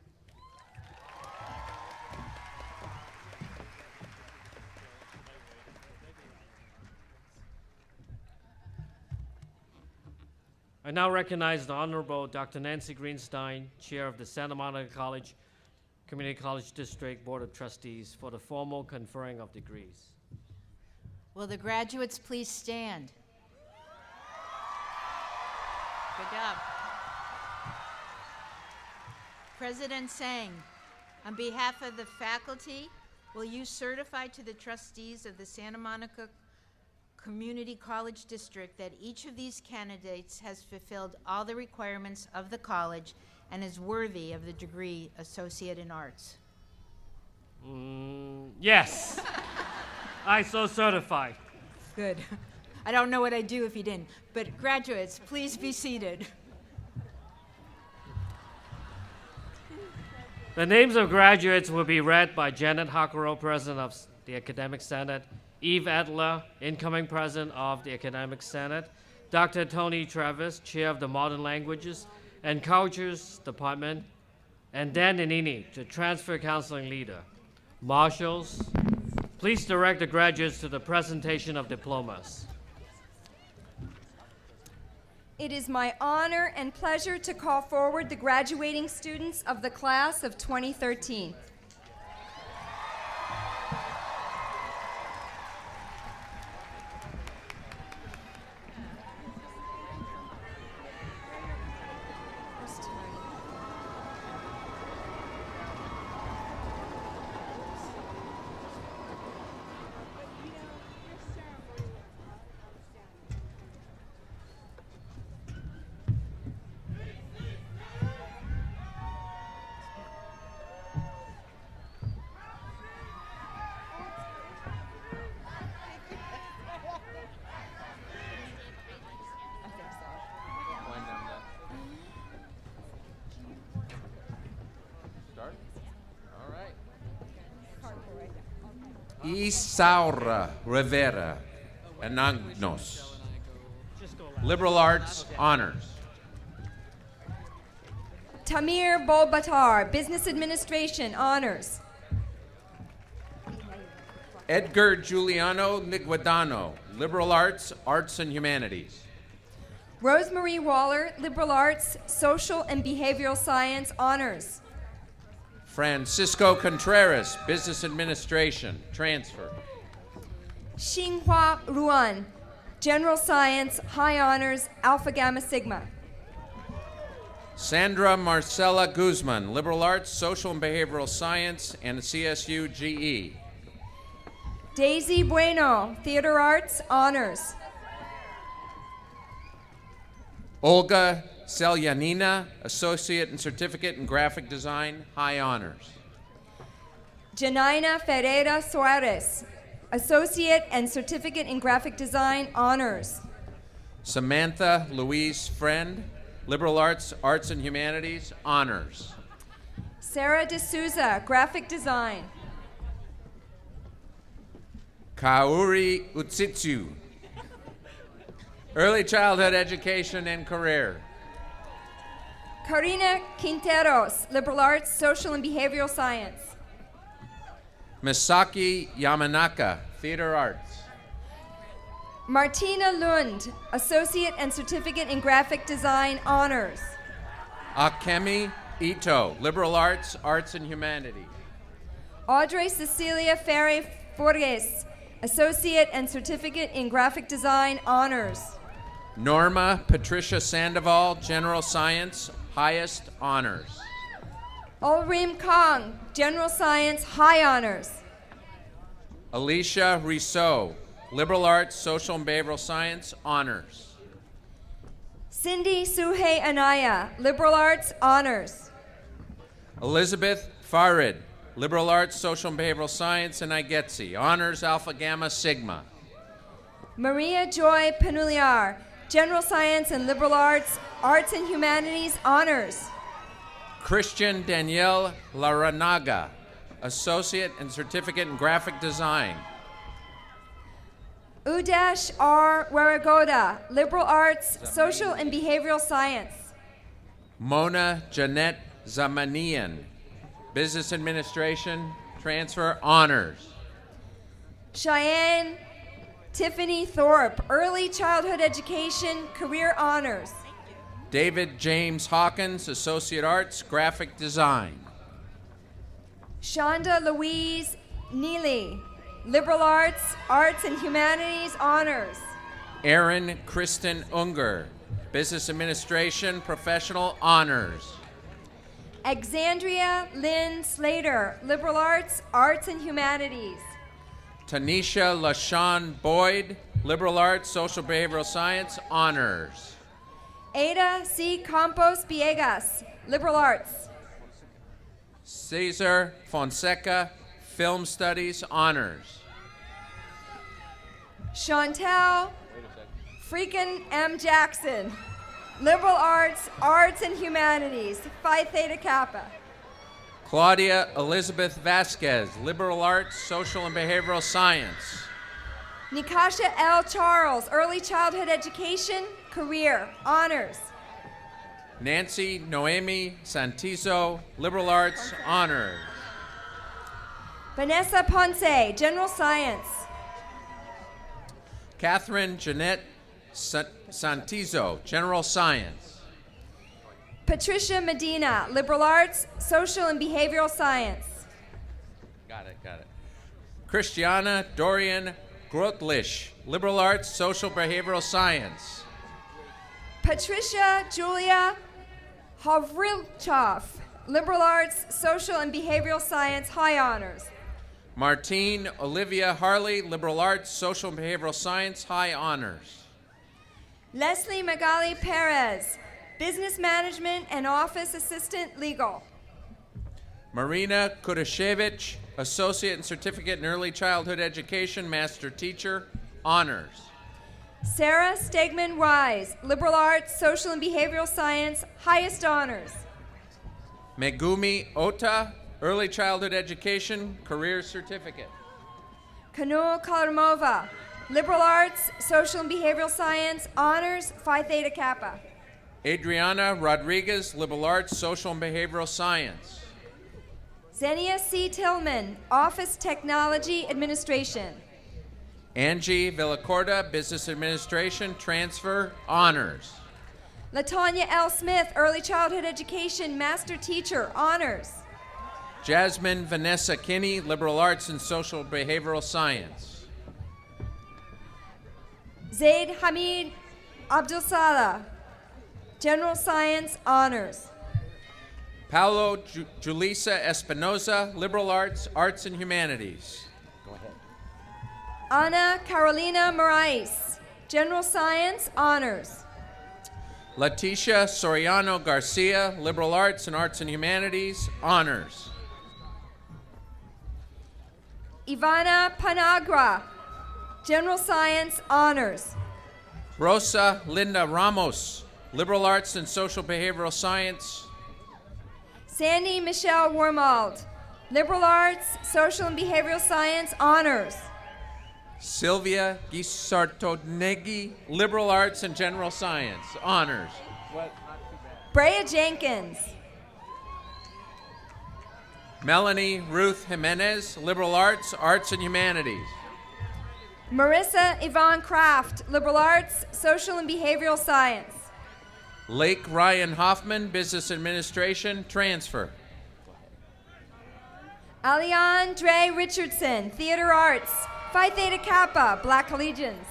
I now recognize the Honorable Dr. Nancy Greenstein, Chair of the Santa Monica College Community College District Board of Trustees, for the formal conferring of degrees. Will the graduates please stand? Good job. President Sang, on behalf of the faculty, will you certify to the trustees of the Santa Monica Community College District that each of these candidates has fulfilled all the requirements of the college and is worthy of the degree Associate in Arts? Yes. I so certify. Good. I don't know what I'd do if you didn't. But graduates, please be seated. The names of graduates will be read by Janet Hakaro, President of the Academic Senate, Eve Adler, incoming President of the Academic Senate, Dr. Tony Travis, Chair of the Modern Languages and Cultures Department, and Dan Nanini, the Transfer Counseling Leader. Marshals, please direct the graduates to the presentation of diplomas. It is my honor and pleasure to call forward the graduating students of the class of 2013. Isaura Rivera Anagnos, Liberal Arts Honors. Tamir Bolbatar, Business Administration, Honors. Edgar Giuliano Niguadano, Liberal Arts, Arts and Humanities. Rosemarie Waller, Liberal Arts, Social and Behavioral Science, Honors. Francisco Contreras, Business Administration, Transfer. Xinhua Ruan, General Science, High Honors, Alpha Gamma Sigma. Sandra Marcela Guzman, Liberal Arts, Social and Behavioral Science, and CSU GE. Daisy Bueno, Theater Arts, Honors. Olga Selyanina, Associate and Certificate in Graphic Design, High Honors. Janina Ferreira Suarez, Associate and Certificate in Graphic Design, Honors. Samantha Louise Friend, Liberal Arts, Arts and Humanities, Honors. Sarah D'Souza, Graphic Design. Kaori Utsitsu, Early Childhood Education and Career. Karina Quinteros, Liberal Arts, Social and Behavioral Science. Misaki Yamanaka, Theater Arts. Martina Lund, Associate and Certificate in Graphic Design, Honors. Akemi Ito, Liberal Arts, Arts and Humanities. Audrey Cecilia Ferre Forges, Associate and Certificate in Graphic Design, Honors. Norma Patricia Sandoval, General Science, highest honors. Ulrim Kong, General Science, High Honors. Alicia Rousseau, Liberal Arts, Social and Behavioral Science, honors. Cindy Suhei Anaya, Liberal Arts, Honors. Elizabeth Farid, Liberal Arts, Social and Behavioral Science, and IGETSI, honors Alpha Gamma Sigma. Maria Joy Panuliar, General Science and Liberal Arts, Arts and Humanities, Honors. Christian Danielle Laranaga, Associate and Certificate in Graphic Design. Udash R. Waragoda, Liberal Arts, Social and Behavioral Science. Mona Jeanette Zamanian, Business Administration, Transfer, Honors. Cheyenne Tiffany Thorpe, Early Childhood Education, Career Honors. David James Hawkins, Associate Arts, Graphic Design. Shonda Louise Neely, Liberal Arts, Arts and Humanities, Honors. Erin Kristen Unger, Business Administration, Professional, Honors. Alexandria Lynn Slater, Liberal Arts, Arts and Humanities. Tanisha LaShawn Boyd, Liberal Arts, Social Behavioral Science, Honors. Ada C. Campos Villegas, Liberal Arts. Cesar Fonseca, Film Studies, Honors. Chantel freaking M. Jackson, Liberal Arts, Arts and Humanities, Phi Theta Kappa. Claudia Elizabeth Vasquez, Liberal Arts, Social and Behavioral Science. Nikasha L. Charles, Early Childhood Education, Career, Honors. Nancy Noemi Santizo, Liberal Arts, Honors. Vanessa Ponce, General Science. Catherine Jeanette Santizo, General Science. Patricia Medina, Liberal Arts, Social and Behavioral Science. Got it. Christiana Dorian Grotlich, Liberal Arts, Social Behavioral Science. Patricia Julia Havrilchov, Liberal Arts, Social and Behavioral Science, High Honors. Martine Olivia Harley, Liberal Arts, Social and Behavioral Science, High Honors. Leslie Magali Perez, Business Management and Office Assistant, Legal. Marina Kudashevich, Associate and Certificate in Early Childhood Education, Master Teacher, Honors. Sarah Stegman Wise, Liberal Arts, Social and Behavioral Science, highest honors. Megumi Ota, Early Childhood Education, Career Certificate. Kanua Kalamova, Liberal Arts, Social and Behavioral Science, honors, Phi Theta Kappa. Adriana Rodriguez, Liberal Arts, Social and Behavioral Science. Xenia C. Tillman, Office Technology Administration. Angie Villacorta, Business Administration, Transfer, Honors. Latanya L. Smith, Early Childhood Education, Master Teacher, honors. Jasmine Vanessa Kinney, Liberal Arts and Social Behavioral Science. Zaid Hamid Abdul Salah, General Science Honors. Paulo Julissa Espinoza, Liberal Arts, Arts and Humanities. Ana Carolina Morais, General Science Honors. Leticia Soriano Garcia, Liberal Arts and Arts and Humanities, Honors. Ivana Panagra, General Science Honors. Rosa Linda Ramos, Liberal Arts and Social Behavioral Science. Sandy Michelle Wormald, Liberal Arts, Social and Behavioral Science Honors. Sylvia Guisartonegui, Liberal Arts and General Science, Honors. Brea Jenkins. Melanie Ruth Jimenez, Liberal Arts, Arts and Humanities. Marissa Yvonne Kraft, Liberal Arts, Social and Behavioral Science. Lake Ryan Hoffman, Business Administration, Transfer. Alian Dre Richardson, Theater Arts, Phi Theta Kappa, Black Collegians.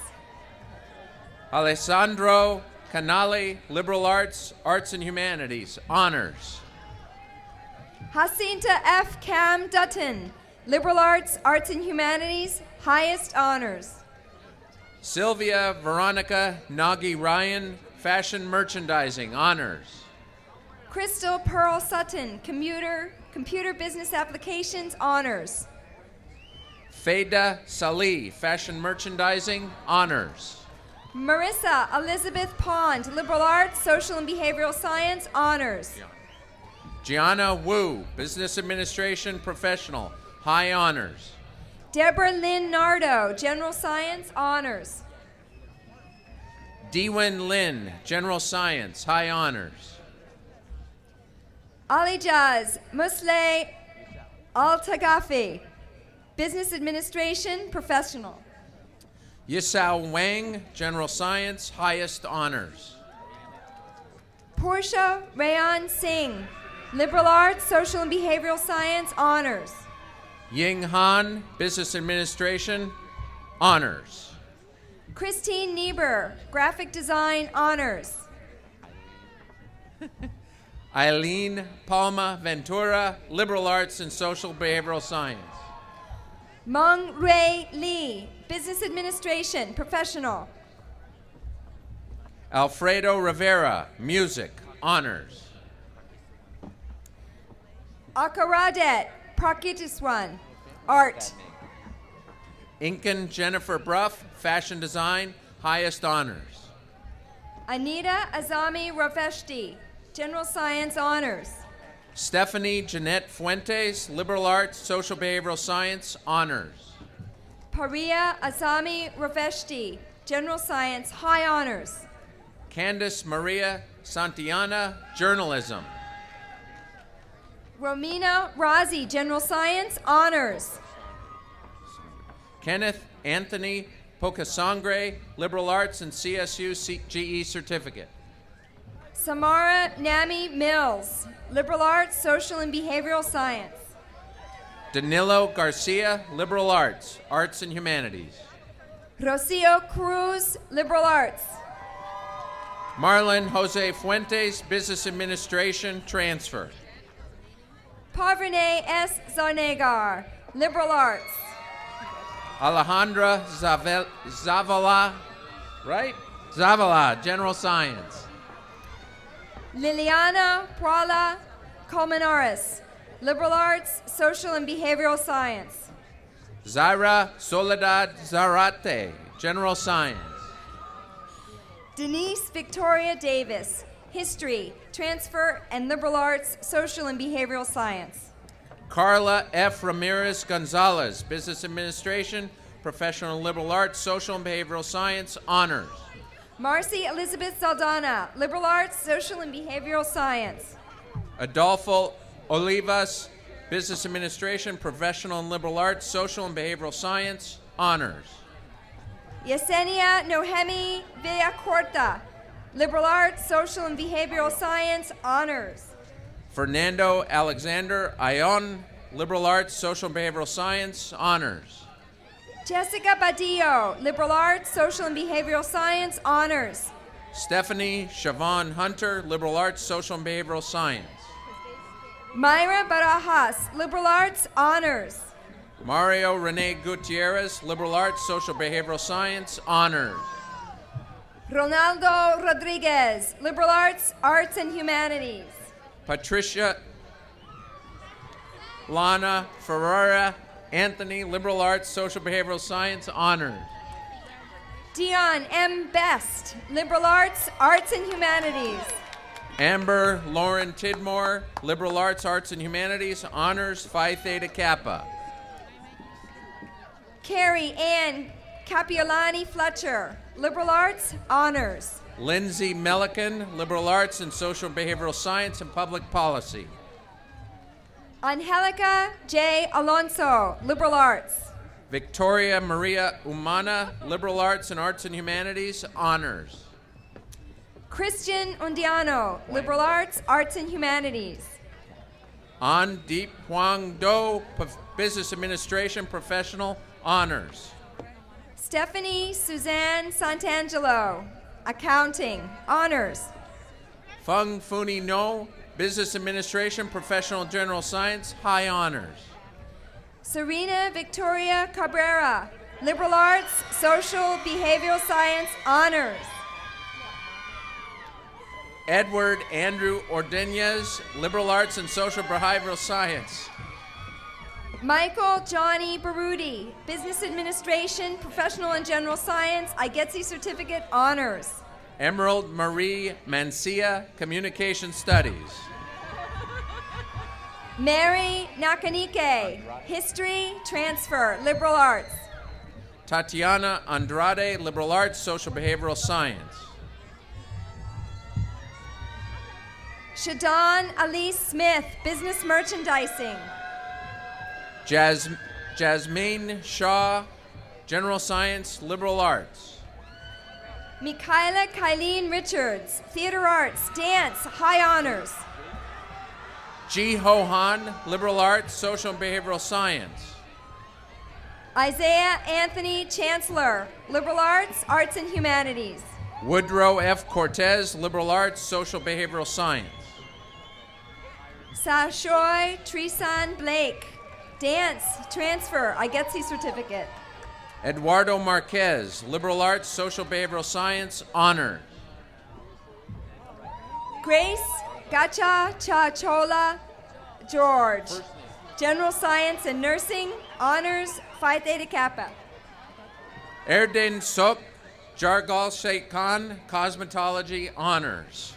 Alessandro Canali, Liberal Arts, Arts and Humanities, Honors. Jacinta F. Cam Dutton, Liberal Arts, Arts and Humanities, highest honors. Sylvia Veronica Nagy Ryan, Fashion Merchandising, Honors. Crystal Pearl Sutton, Computer Business Applications, Honors. Feda Salih, Fashion Merchandising, Honors. Marissa Elizabeth Pond, Liberal Arts, Social and Behavioral Science, Honors. Gianna Wu, Business Administration, Professional, High Honors. Deborah Lynn Nardo, General Science, Honors. Dewin Lin, General Science, High Honors. Alijaz Musleh Al-Tagafi, Business Administration, Professional. Yisao Wang, General Science, Highest Honors. Portia Rayan Singh, Liberal Arts, Social and Behavioral Science, Honors. Ying Han, Business Administration, Honors. Christine Niebuhr, Graphic Design, Honors. Eileen Palma Ventura, Liberal Arts and Social Behavioral Science. Meng Rui Lee, Business Administration, Professional. Alfredo Rivera, Music, Honors. Akaradet Prakitiswan, Art. Incan Jennifer Bruff, Fashion Design, Highest Honors. Anita Azami Rafeshti, General Science, Honors. Stephanie Jeanette Fuentes, Liberal Arts, Social Behavioral Science, Honors. Paria Azami Rafeshti, General Science, High Honors. Candice Maria Santillana, Journalism. Romina Razi, General Science, Honors. Kenneth Anthony Pocasangre, Liberal Arts and CSU GE Certificate. Samara Nami Mills, Liberal Arts, Social and Behavioral Science. Danilo Garcia, Liberal Arts, Arts and Humanities. Rocio Cruz, Liberal Arts. Marlon Jose Fuentes, Business Administration, Transfer. Parvene S. Zarnegar, Liberal Arts. Alejandra Zavala, right? Zavala, General Science. Liliana Prala Colmenares, Liberal Arts, Social and Behavioral Science. Zaira Soledad Zarate, General Science. Denise Victoria Davis, History, Transfer, and Liberal Arts, Social and Behavioral Science. Carla F. Ramirez Gonzalez, Business Administration, Professional Liberal Arts, Social and Behavioral Science, Honors. Marcy Elizabeth Saldana, Liberal Arts, Social and Behavioral Science. Adolfo Olivas, Business Administration, Professional and Liberal Arts, Social and Behavioral Science, Honors. Yesenia Nohemi Villacorta, Liberal Arts, Social and Behavioral Science, Honors. Fernando Alexander Ion, Liberal Arts, Social and Behavioral Science, Honors. Jessica Badillo, Liberal Arts, Social and Behavioral Science, Honors. Stephanie Siobhan Hunter, Liberal Arts, Social and Behavioral Science. Myra Barajas, Liberal Arts, Honors. Mario Rene Gutierrez, Liberal Arts, Social Behavioral Science, Honors. Ronaldo Rodriguez, Liberal Arts, Arts and Humanities. Patricia Lana Ferreira Anthony, Liberal Arts, Social Behavioral Science, Honors. Dion M. Best, Liberal Arts, Arts and Humanities. Amber Lauren Tidmore, Liberal Arts, Arts and Humanities, Honors, Phi Theta Kappa. Carrie Ann Capiolani Fletcher, Liberal Arts, Honors. Lindsay Melican, Liberal Arts and Social Behavioral Science and Public Policy. Angelica J. Alonso, Liberal Arts. Victoria Maria Umana, Liberal Arts and Arts and Humanities, Honors. Christian Undiano, Liberal Arts, Arts and Humanities. An Deep Huang Do, Business Administration, Professional, Honors. Stephanie Suzanne Santangelo, Accounting, Honors. Feng Funi No, Business Administration, Professional General Science, High Honors. Serena Victoria Cabrera, Liberal Arts, Social Behavioral Science, Honors. Edward Andrew Ordonez, Liberal Arts and Social Behavioral Science. Michael Johnny Barudi, Business Administration, Professional and General Science, IGETSI Certificate, Honors. Emerald Marie Mancia, Communication Studies. Mary Nakanike, History, Transfer, Liberal Arts. Tatiana Andrade, Liberal Arts, Social Behavioral Science. Shadon Ali Smith, Business Merchandising. Jasmine Shaw, General Science, Liberal Arts. Michaela Kylene Richards, Theater Arts, Dance, High Honors. Ji Ho Han, Liberal Arts, Social and Behavioral Science. Isaiah Anthony Chancellor, Liberal Arts, Arts and Humanities. Woodrow F. Cortez, Liberal Arts, Social Behavioral Science. Sashoy Treson Blake, Dance, Transfer, IGETSI Certificate. Eduardo Marquez, Liberal Arts, Social Behavioral Science, Honors. Grace Gacha Chachola George, General Science and Nursing, Honors, Phi Theta Kappa. Erdin Sok, Jargal Sheikh Khan, Cosmetology, Honors.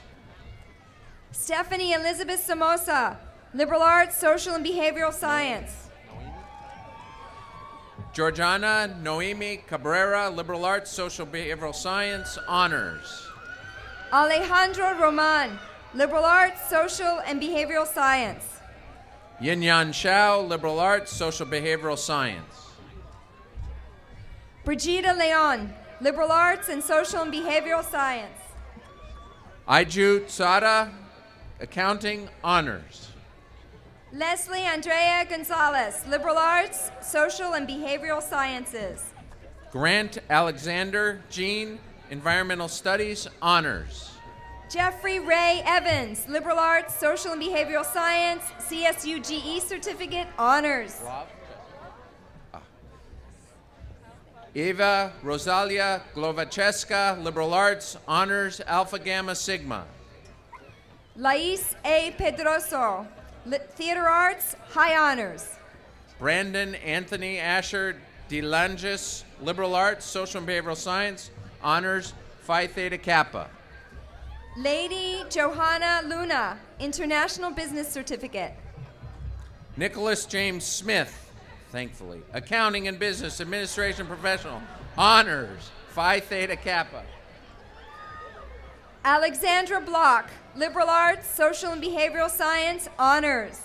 Stephanie Elizabeth Somoza, Liberal Arts, Social and Behavioral Science. Georgiana Noemi Cabrera, Liberal Arts, Social Behavioral Science, Honors. Alejandro Roman, Liberal Arts, Social and Behavioral Science. Yin Yan Shao, Liberal Arts, Social Behavioral Science. Brigida Leon, Liberal Arts and Social and Behavioral Science. Aiju Tsada, Accounting, Honors. Leslie Andrea Gonzalez, Liberal Arts, Social and Behavioral Sciences. Grant Alexander Jean, Environmental Studies, Honors. Jeffrey Ray Evans, Liberal Arts, Social and Behavioral Science, CSU GE Certificate, Honors. Eva Rosalia Glovacheska, Liberal Arts, Honors, Alpha Gamma Sigma. Lais A. Pedroso, Theater Arts, High Honors. Brandon Anthony Asher DeLanges, Liberal Arts, Social and Behavioral Science, Honors, Phi Theta Kappa. Lady Johanna Luna, International Business Certificate. Nicholas James Smith, thankfully, Accounting and Business Administration Professional, Honors, Phi Theta Kappa. Alexandra Block, Liberal Arts, Social and Behavioral Science, Honors.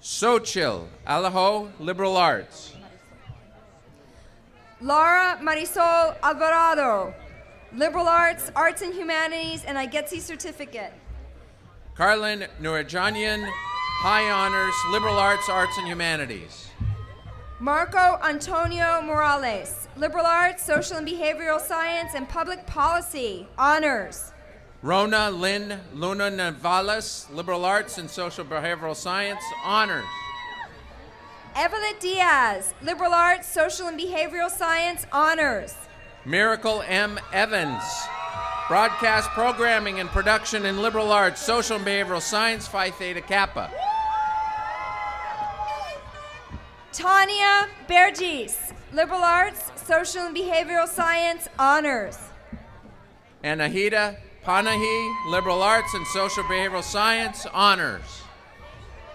Xochitl Alaho, Liberal Arts. Laura Marisol Alvarado, Liberal Arts, Arts and Humanities, and IGETSI Certificate. Carlin Nurajanian, High Honors, Liberal Arts, Arts and Humanities. Marco Antonio Morales, Liberal Arts, Social and Behavioral Science, and Public Policy, honors. Rona Lynn Luna Navalas, Liberal Arts and Social Behavioral Science, honors. Evelyn Diaz, Liberal Arts, Social and Behavioral Science, honors. Miracle M. Evans, Broadcast Programming and Production in Liberal Arts, Social and Behavioral Science, Phi Theta Kappa. Tanya Bergis, Liberal Arts, Social and Behavioral Science, honors. Anahita Panahi, Liberal Arts and Social Behavioral Science, honors.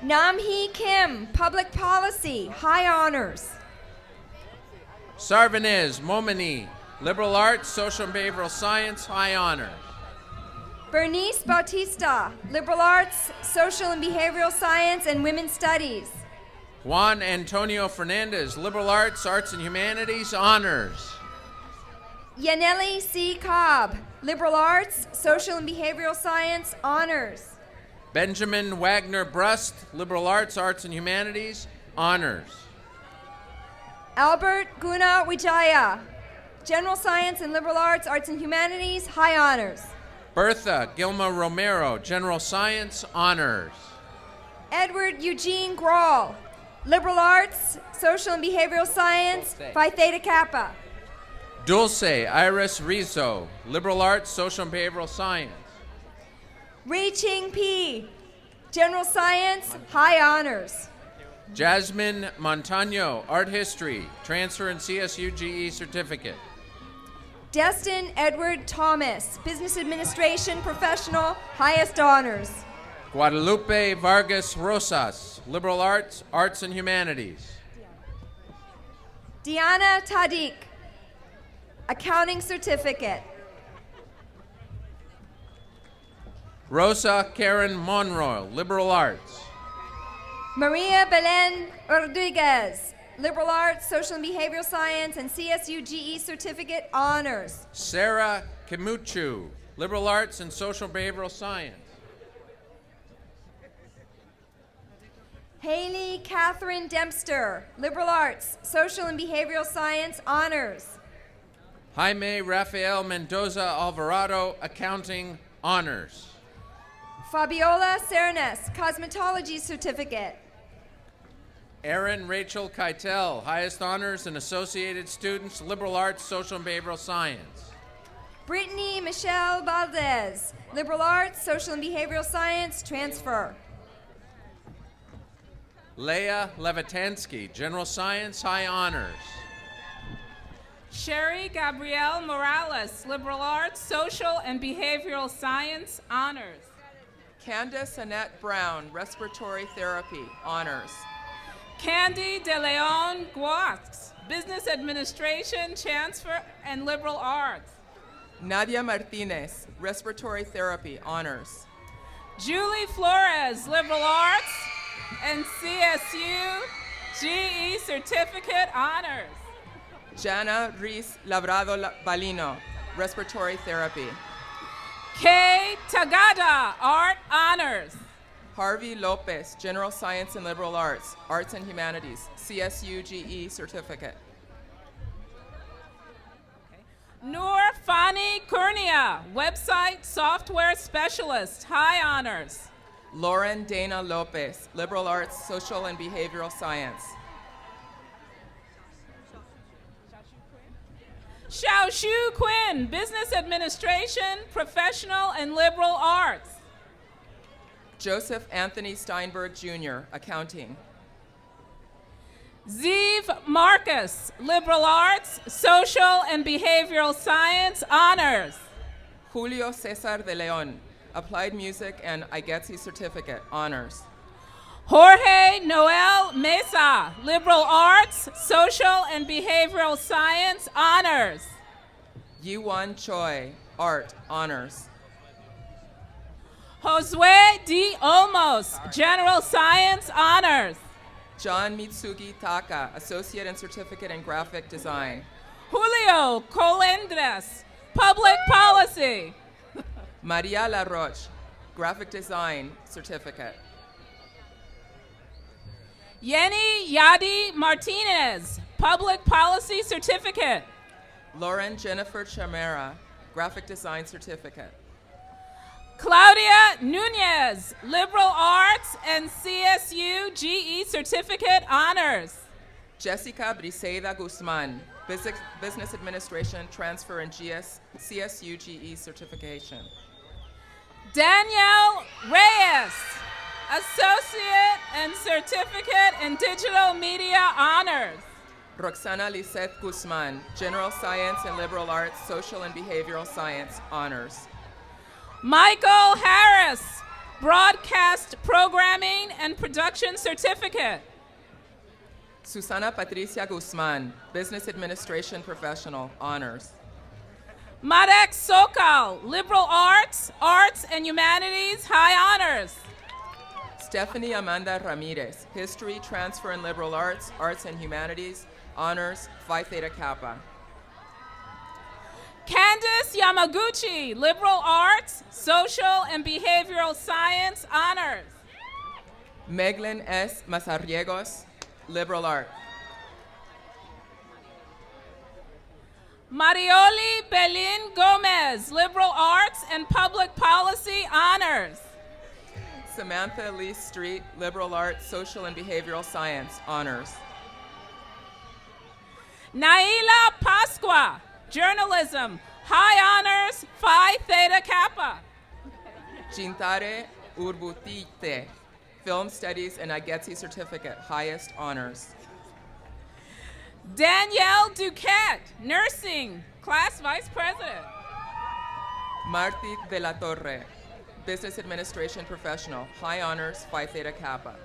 Namhee Kim, Public Policy, high honors. Sarvanez Momani, Liberal Arts, Social and Behavioral Science, high honors. Bernice Bautista, Liberal Arts, Social and Behavioral Science, and Women's Studies. Juan Antonio Fernandez, Liberal Arts, Arts and Humanities, honors. Yaneli C. Cobb, Liberal Arts, Social and Behavioral Science, honors. Benjamin Wagner Brust, Liberal Arts, Arts and Humanities, honors. Albert Guna Wijaya, General Science and Liberal Arts, Arts and Humanities, high honors. Bertha Gilma Romero, General Science, honors. Edward Eugene Grawl, Liberal Arts, Social and Behavioral Science, Phi Theta Kappa. Dulce Iris Rizzo, Liberal Arts, Social and Behavioral Science. Rui Ching P, General Science, high honors. Jasmine Montano, Art History, Transfer and CSU GE Certificate. Destin Edward Thomas, Business Administration Professional, highest honors. Guadalupe Vargas Rosas, Liberal Arts, Arts and Humanities. Diana Tadiq, Accounting Certificate. Rosa Karen Monroy, Liberal Arts. Maria Belen Rodriguez, Liberal Arts, Social and Behavioral Science, and CSU GE Certificate, honors. Sarah Kimuchu, Liberal Arts and Social Behavioral Science. Haley Catherine Dempster, Liberal Arts, Social and Behavioral Science, honors. Jaime Rafael Mendoza Alvarado, Accounting, honors. Fabiola Cernes, Cosmetology Certificate. Erin Rachel Keitel, highest honors and Associated Students, Liberal Arts, Social and Behavioral Science. Brittany Michelle Valdez, Liberal Arts, Social and Behavioral Science, transfer. Leah Levitansky, General Science, high honors. Sherry Gabrielle Morales, Liberal Arts, Social and Behavioral Science, honors. Candace Annette Brown, Respiratory Therapy, honors. Candy De Leon Guax, Business Administration, Transfer and Liberal Arts. Nadia Martinez, Respiratory Therapy, honors. Julie Flores, Liberal Arts and CSU GE Certificate, honors. Jana Riz Labrado Balino, Respiratory Therapy. Kay Tagada, Art, honors. Harvey Lopez, General Science and Liberal Arts, Arts and Humanities, CSU GE Certificate. Noor Fani Kurnia, Website Software Specialist, high honors. Lauren Dana Lopez, Liberal Arts, Social and Behavioral Science. Xiaoshu Quinn, Business Administration, Professional and Liberal Arts. Joseph Anthony Steinberg Jr., Accounting. Zeev Marcus, Liberal Arts, Social and Behavioral Science, honors. Julio Cesar de Leon, Applied Music and IGETSI Certificate, honors. Jorge Noel Mesa, Liberal Arts, Social and Behavioral Science, honors. Yiwan Choi, Art, honors. Josue D. Olmos, General Science, honors. John Mitsugi Taka, Associate and Certificate in Graphic Design. Julio Colendres, Public Policy. Maria La Roche, Graphic Design Certificate. Yeni Yadi Martinez, Public Policy Certificate. Lauren Jennifer Chamera, Graphic Design Certificate. Claudia Nunez, Liberal Arts and CSU GE Certificate Honors. Jessica Briseida Guzman, Business Administration Transfer and CSU GE Certification. Danielle Reyes, Associate and Certificate in Digital Media Honors. Roxana Lisette Guzman, General Science and Liberal Arts, Social and Behavioral Science Honors. Michael Harris, Broadcast Programming and Production Certificate. Susana Patricia Guzman, Business Administration Professional Honors. Marek Sokal, Liberal Arts, Arts and Humanities High Honors. Stephanie Amanda Ramirez, History, Transfer and Liberal Arts, Arts and Humanities Honors, Phi Theta Kappa. Candice Yamaguchi, Liberal Arts, Social and Behavioral Science Honors. Meglin S. Mazarriegos, Liberal Art. Marioli Belin Gomez, Liberal Arts and Public Policy Honors. Samantha Lee Street, Liberal Arts, Social and Behavioral Science Honors. Naila Pasqua, Journalism, High Honors, Phi Theta Kappa. Jintare Urbutite, Film Studies and Agetsi Certificate, Highest Honors. Danielle Duquette, Nursing, Class Vice President. Marti de la Torre, Business Administration Professional, High Honors, Phi Theta Kappa.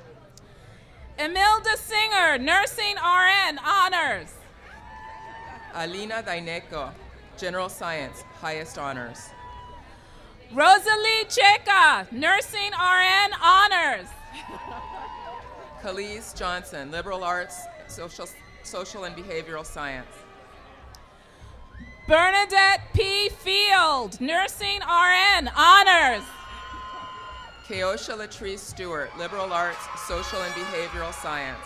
Emilda Singer, Nursing RN, Honors. Alina Daineco, General Science, Highest Honors. Rosalie Checa, Nursing RN, Honors. Khalees Johnson, Liberal Arts, Social and Behavioral Science. Bernadette P. Field, Nursing RN, Honors. Keosha Latrice Stewart, Liberal Arts, Social and Behavioral Science.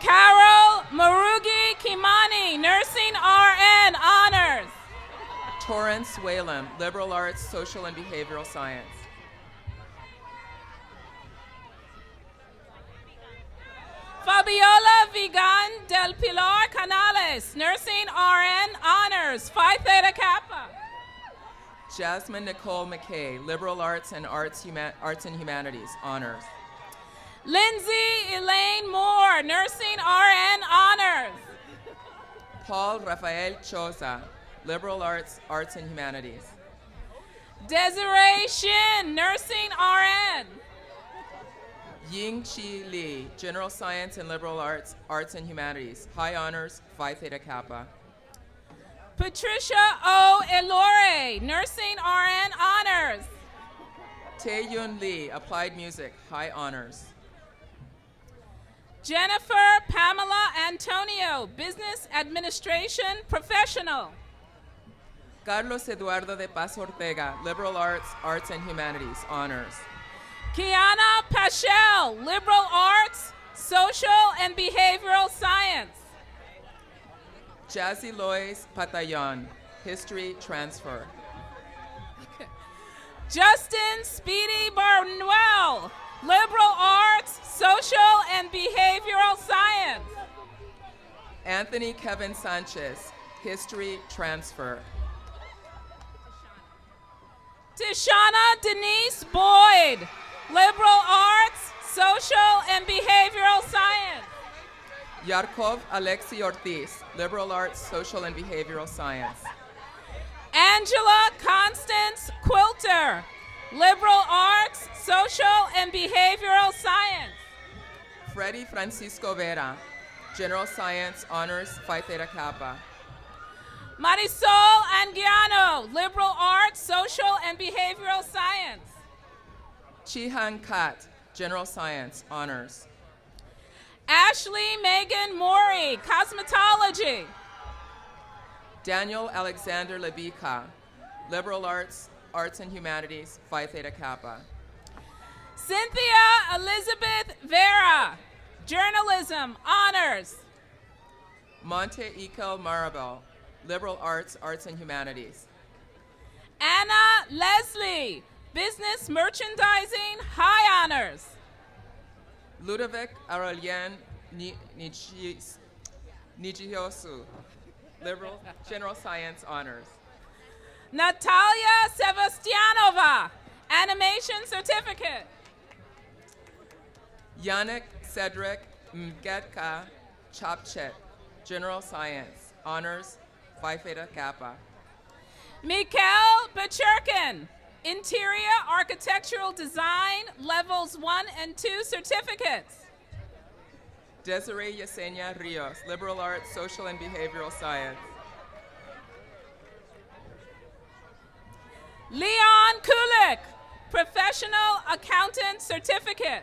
Carol Marugi Kimani, Nursing RN, Honors. Torrance Whalem, Liberal Arts, Social and Behavioral Science. Fabiola Vigan del Pilar Canales, Nursing RN, Honors, Phi Theta Kappa. Jasmine Nicole McKay, Liberal Arts and Arts and Humanities, Honors. Lindsay Elaine Moore, Nursing RN, Honors. Paul Rafael Choza, Liberal Arts, Arts and Humanities. Desiree Shin, Nursing RN. Ying Chi Lee, General Science and Liberal Arts, Arts and Humanities, High Honors, Phi Theta Kappa. Patricia O. Elore, Nursing RN, Honors. Tae-Yun Lee, Applied Music, High Honors. Jennifer Pamela Antonio, Business Administration Professional. Carlos Eduardo de Paz Ortega, Liberal Arts, Arts and Humanities, Honors. Kiana Paschel, Liberal Arts, Social and Behavioral Science. Jazzy Lois Patayon, History Transfer. Justin Speedy Barnwell, Liberal Arts, Social and Behavioral Science. Anthony Kevin Sanchez, History Transfer. Tishana Denise Boyd, Liberal Arts, Social and Behavioral Science. Yarkov Alexi Ortiz, Liberal Arts, Social and Behavioral Science. Angela Constance Quilter, Liberal Arts, Social and Behavioral Science. Freddie Francisco Vera, General Science, Honors, Phi Theta Kappa. Marisol Anguiano, Liberal Arts, Social and Behavioral Science. Chihan Kat, General Science, Honors. Ashley Megan Mori, Cosmetology. Daniel Alexander Lebika, Liberal Arts, Arts and Humanities, Phi Theta Kappa. Cynthia Elizabeth Vera, Journalism, Honors. Monte Ikel Maribel, Liberal Arts, Arts and Humanities. Anna Leslie, Business Merchandising, High Honors. Ludovic Aurelien Nijiosu, Liberal General Science Honors. Natalia Sebastianova, Animation Certificate. Yannick Cedric Mgetka Chapchet, General Science Honors, Phi Theta Kappa. Mikhail Bechurkin, Interior Architectural Design, Levels 1 and 2 Certificates. Desiree Yesenia Rios, Liberal Arts, Social and Behavioral Science. Leon Kulik, Professional Accountant Certificate.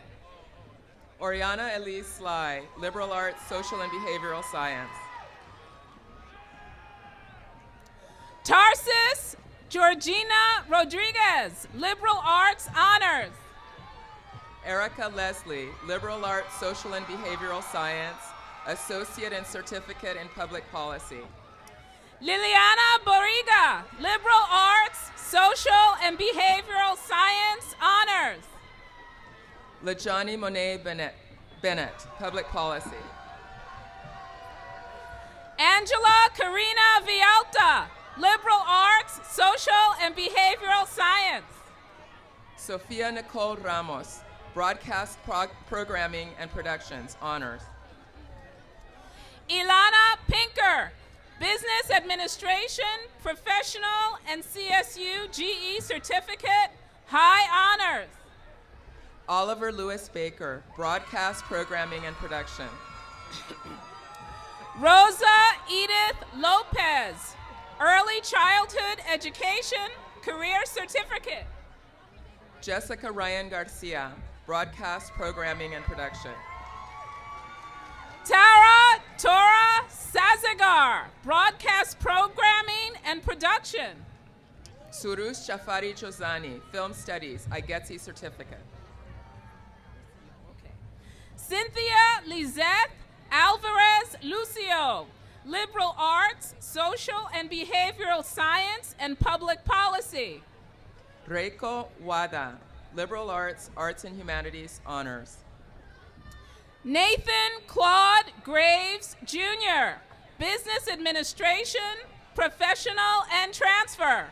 Oriana Elise Sly, Liberal Arts, Social and Behavioral Science. Tarsis Georgina Rodriguez, Liberal Arts Honors. Erica Leslie, Liberal Arts, Social and Behavioral Science, Associate and Certificate in Public Policy. Liliana Boriga, Liberal Arts, Social and Behavioral Science Honors. Lajani Monet Bennett, Public Policy. Angela Karina Vialta, Liberal Arts, Social and Behavioral Science. Sofia Nicole Ramos, Broadcast Programming and Productions, Honors. Ilana Pinker, Business Administration, Professional and CSU GE Certificate, High Honors. Oliver Lewis Baker, Broadcast Programming and Production. Rosa Edith Lopez, Early Childhood Education, Career Certificate. Jessica Ryan Garcia, Broadcast Programming and Production. Tara Tora Sazagar, Broadcast Programming and Production. Surush Jafari Jozani, Film Studies, IGETSI Certificate. Cynthia Lizette Alvarez Lucio, Liberal Arts, Social and Behavioral Science and Public Policy. Reiko Wada, Liberal Arts, Arts and Humanities, Honors. Nathan Claude Graves Jr., Business Administration, Professional and Transfer.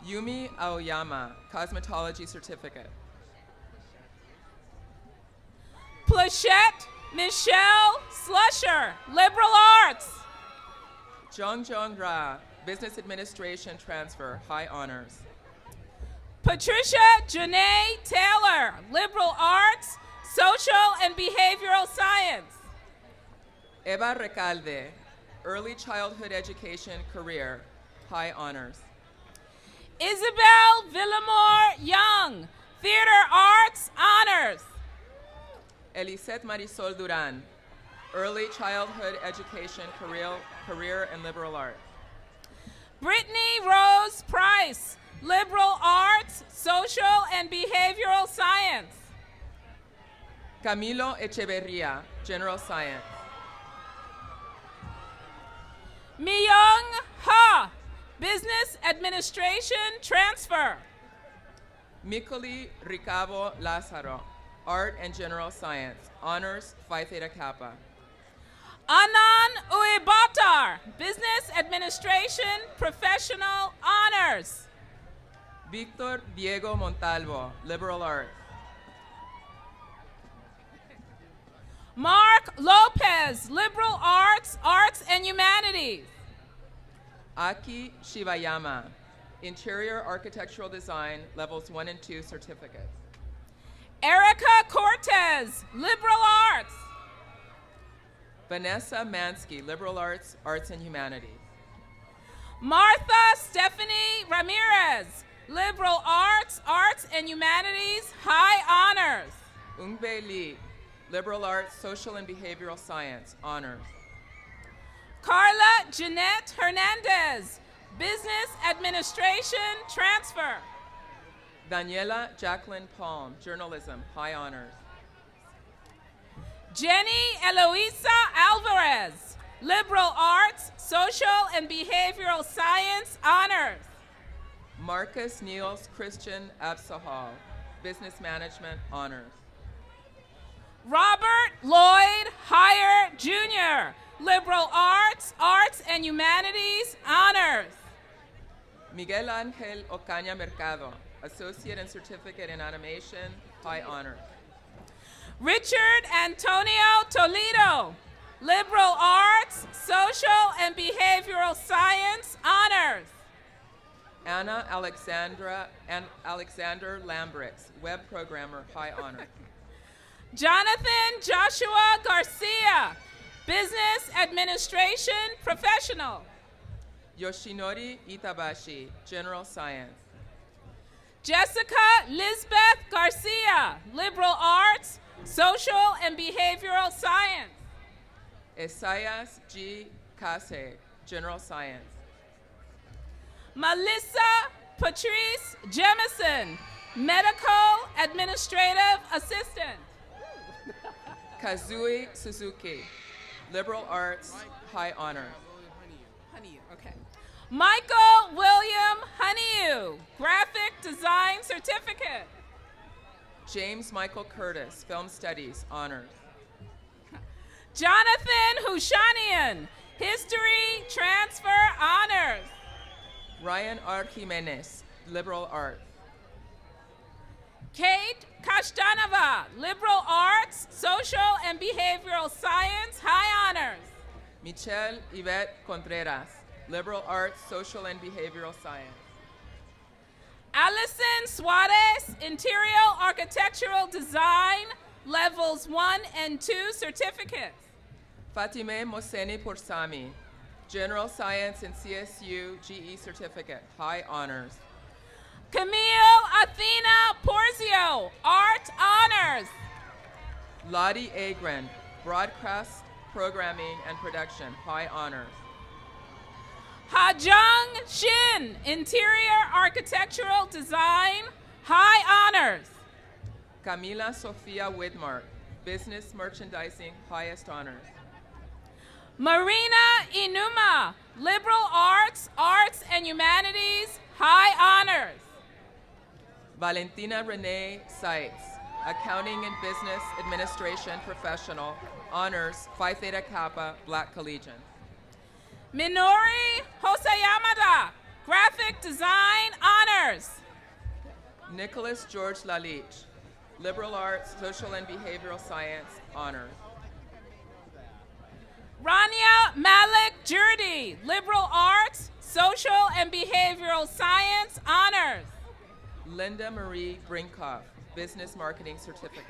Yumi Aoyama, Cosmetology Certificate. Plachette Michelle Slusher, Liberal Arts. Jongjong Ra, Business Administration Transfer, High Honors. Patricia Janae Taylor, Liberal Arts, Social and Behavioral Science. Eva Recalde, Early Childhood Education, Career, High Honors. Isabel Villamore Young, Theater Arts Honors. Elisette Marisol Duran, Early Childhood Education, Career and Liberal Arts. Brittany Rose Price, Liberal Arts, Social and Behavioral Science. Camilo Echeverria, General Science. Myung Ha, Business Administration Transfer. Mikoli Ricavo Lazaro, Art and General Science, Honors, Phi Theta Kappa. Anan Uibatar, Business Administration Professional Honors. Victor Diego Montalvo, Liberal Arts. Mark Lopez, Liberal Arts, Arts and Humanities. Aki Shibayama, Interior Architectural Design, Levels 1 and 2 Certificates. Erica Cortez, Liberal Arts. Vanessa Mansky, Liberal Arts, Arts and Humanities. Martha Stephanie Ramirez, Liberal Arts, Arts and Humanities, High Honors. Ungbe Lee, Liberal Arts, Social and Behavioral Science, Honors. Carla Jeanette Hernandez, Business Administration Transfer. Daniela Jacqueline Palm, journalism, high honors. Jenny Eloisa Alvarez, liberal arts, social and behavioral science, honors. Marcus Niels Christian Absahal, business management, honors. Robert Lloyd Heyer Jr., liberal arts, arts and humanities, honors. Miguel Angel Ocaña Mercado, associate and certificate in animation, high honors. Richard Antonio Toledo, liberal arts, social and behavioral science, honors. Anna Alexander Lambrix, web programmer, high honor. Jonathan Joshua Garcia, business administration professional. Yoshinori Itabashi, general science. Jessica Lisbeth Garcia, liberal arts, social and behavioral science. Esaias G. Case, general science. Melissa Patrice Jemison, medical administrative assistant. Kazui Suzuki, liberal arts, high honor. Okay. Michael William Honeyou, graphic design certificate. James Michael Curtis, film studies, honors. Jonathan Hushanian, history transfer, honors. Ryan R. Jimenez, liberal arts. Kate Kashtanova, liberal arts, social and behavioral science, high honors. Michelle Yvette Contreras, liberal arts, social and behavioral science. Allison Suarez, interior architectural design, levels 1 and 2 certificates. Fatime Moseni Porsami, general science and CSU GE certificate, high honors. Camille Athena Porzio, art honors. Lottie Agren, broadcast programming and production, high honors. Hajung Shin, interior architectural design, high honors. Camila Sofia Widmark, business merchandising, highest honors. Marina Inuma, liberal arts, arts and humanities, high honors. Valentina Renee Seitz, accounting and business administration professional, honors, Phi Theta Kappa, Black Collegian. Minori Hosayamada, graphic design, honors. Nicholas George Lalich, liberal arts, social and behavioral science, honors. Rania Malik Jurdi, liberal arts, social and behavioral science, honors. Linda Marie Brinkoff, business marketing certificate.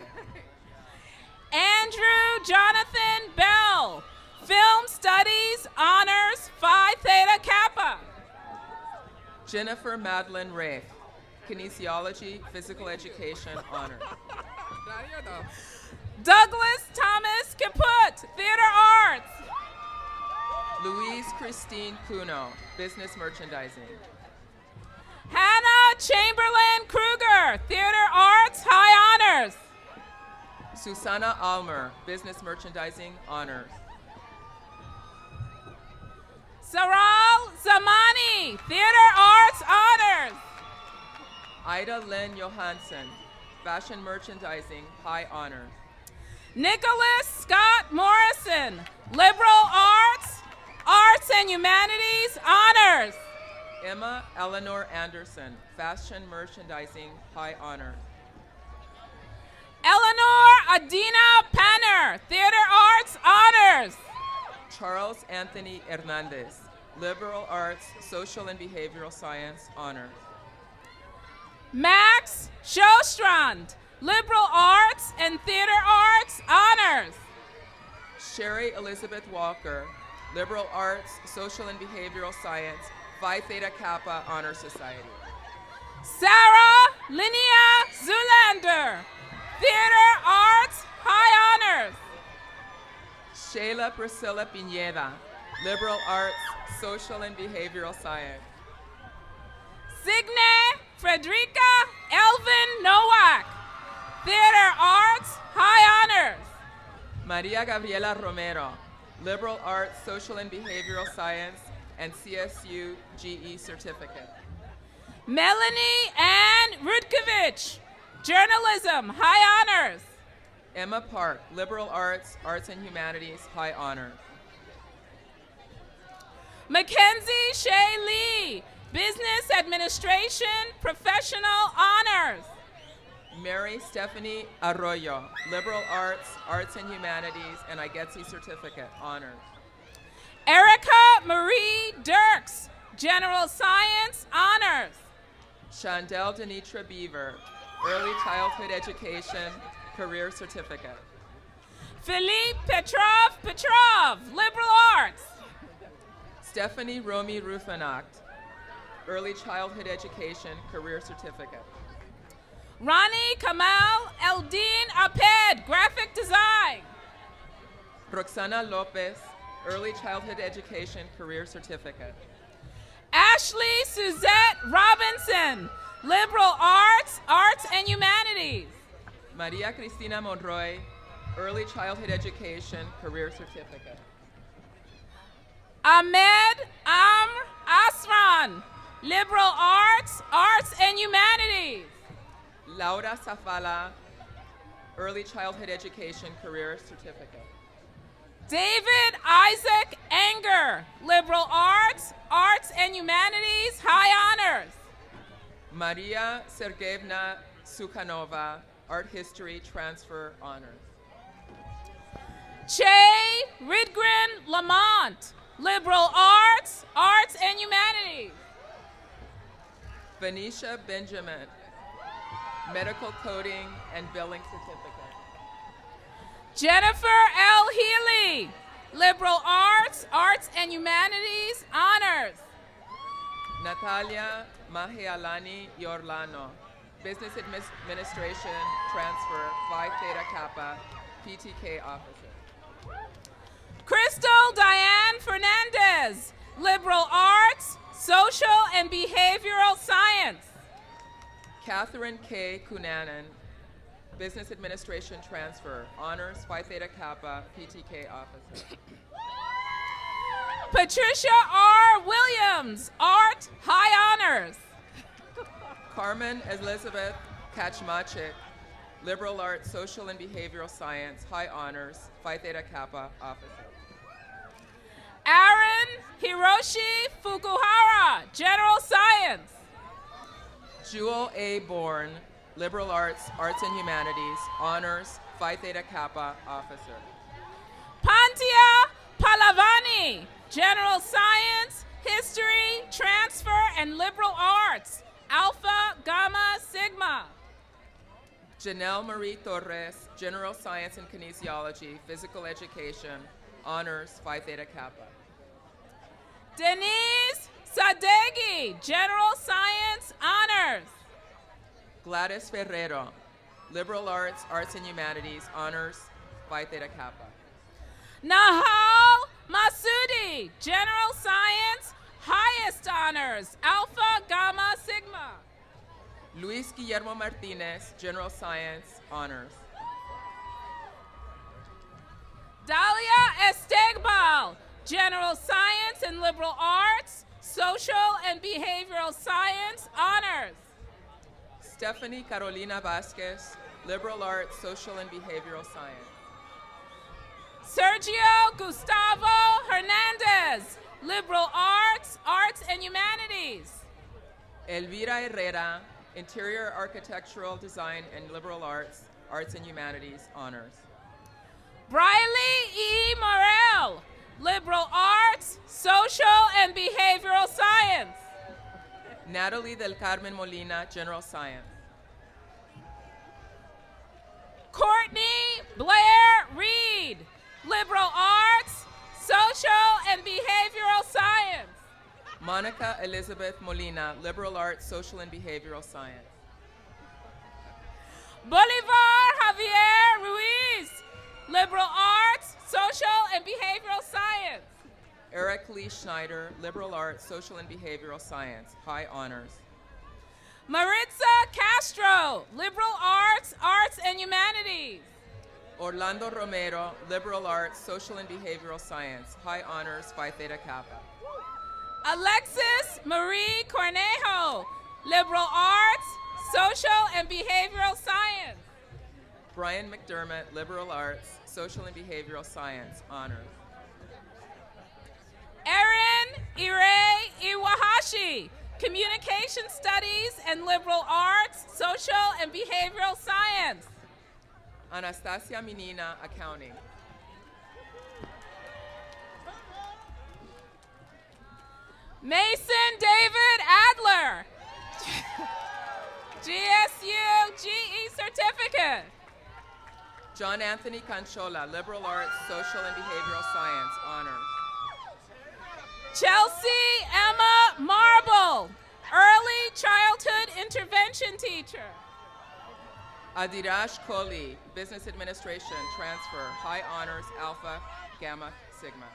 Andrew Jonathan Bell, film studies, honors, Phi Theta Kappa. Jennifer Madeline Rafe, kinesiology, physical education, honors. Douglas Thomas Kaput, theater arts. Louise Christine Puno, business merchandising. Hannah Chamberlain Kruger, theater arts, high honors. Susanna Almer, business merchandising, honors. Saral Zamani, theater arts, honors. Ida Lynn Johansson, fashion merchandising, high honors. Nicholas Scott Morrison, liberal arts, arts and humanities, honors. Emma Eleanor Anderson, fashion merchandising, high honors. Eleanor Adina Panner, theater arts, honors. Charles Anthony Hernandez, liberal arts, social and behavioral science, honors. Max Shostrand, liberal arts and theater arts, honors. Sherry Elizabeth Walker, liberal arts, social and behavioral science, Phi Theta Kappa Honor Society. Sarah Linnea Zulander, theater arts, high honors. Sheila Priscilla Pineda, liberal arts, social and behavioral science. Signe Frederica Elvin Nowak, Theater Arts, High Honors. Maria Gabriela Romero, Liberal Arts, Social and Behavioral Science, and CSU GE Certificate. Melanie Ann Rudkovich, Journalism, High Honors. Emma Park, Liberal Arts, Arts and Humanities, High Honors. Mackenzie Shea Lee, Business Administration, Professional Honors. Mary Stephanie Arroyo, Liberal Arts, Arts and Humanities, and IGETSI Certificate, Honors. Erica Marie Dirks, General Science, Honors. Chandel Denitra Beaver, Early Childhood Education, Career Certificate. Philippe Petrov, Liberal Arts. Stephanie Romy Rufanacht, Early Childhood Education, Career Certificate. Rani Kamal Eldin Aped, Graphic Design. Roxana Lopez, Early Childhood Education, Career Certificate. Ashley Suzette Robinson, Liberal Arts, Arts and Humanities. Maria Cristina Monroy, Early Childhood Education, Career Certificate. Ahmed Amr Asran, Liberal Arts, Arts and Humanities. Laura Safala, Early Childhood Education, Career Certificate. David Isaac Anger, Liberal Arts, Arts and Humanities, High Honors. Maria Sergeyevna Sukhanova, Art History, Transfer, Honors. Che Ridgren Lamont, Liberal Arts, Arts and Humanities. Venetia Benjamin, Medical Coding and Billing Certificate. Jennifer L. Healy, Liberal Arts, Arts and Humanities, Honors. Natalia Mahealani Yorlano, Business Administration, Transfer, Phi Theta Kappa, PTK Officer. Crystal Diane Fernandez, Liberal Arts, Social and Behavioral Science. Catherine K. Kunanen, Business Administration Transfer, Honors, Phi Theta Kappa, PTK Officer. Patricia R. Williams, Art, High Honors. Carmen Elizabeth Kaczmaczyk, Liberal Arts, Social and Behavioral Science, High Honors, Phi Theta Kappa Officer. Aaron Hiroshi Fukuhara, General Science. Jewel A. Bourne, Liberal Arts, Arts and Humanities, Honors, Phi Theta Kappa Officer. Pantia Palavani, General Science, History, Transfer, and Liberal Arts, Alpha, Gamma, Sigma. Janelle Marie Torres, General Science and Kinesiology, Physical Education, Honors, Phi Theta Kappa. Denise Sadeghi, General Science, Honors. Gladys Ferrero, Liberal Arts, Arts and Humanities, Honors, Phi Theta Kappa. Nahal Masudi, General Science, Highest Honors, Alpha, Gamma, Sigma. Luis Guillermo Martinez, General Science, Honors. Dalia Estegbal, General Science and Liberal Arts, Social and Behavioral Science, Honors. Stephanie Carolina Vasquez, Liberal Arts, Social and Behavioral Science. Sergio Gustavo Hernandez, Liberal Arts, Arts and Humanities. Elvira Herrera, Interior Architectural Design and Liberal Arts, Arts and Humanities, Honors. Briley E. Morel, Liberal Arts, Social and Behavioral Science. Natalie del Carmen Molina, General Science. Courtney Blair Reed, Liberal Arts, Social and Behavioral Science. Monica Elizabeth Molina, Liberal Arts, Social and Behavioral Science. Bolivar Javier Ruiz, Liberal Arts, Social and Behavioral Science. Eric Lee Schneider, Liberal Arts, Social and Behavioral Science, High Honors. Maritza Castro, Liberal Arts, Arts and Humanities. Orlando Romero, Liberal Arts, Social and Behavioral Science, High Honors, Phi Theta Kappa. Alexis Marie Cornejo, Liberal Arts, Social and Behavioral Science. Brian McDermott, Liberal Arts, Social and Behavioral Science, Honors. Erin Ire Iwahashi, Communication Studies and Liberal Arts, Social and Behavioral Science. Anastasia Menina, Accounting. Mason David Adler, GSU GE Certificate. John Anthony Canchola, Liberal Arts, Social and Behavioral Science, Honors. Chelsea Emma Marble, Early Childhood Intervention Teacher. Adirash Kohli, Business Administration, Transfer, High Honors, Alpha, Gamma, Sigma.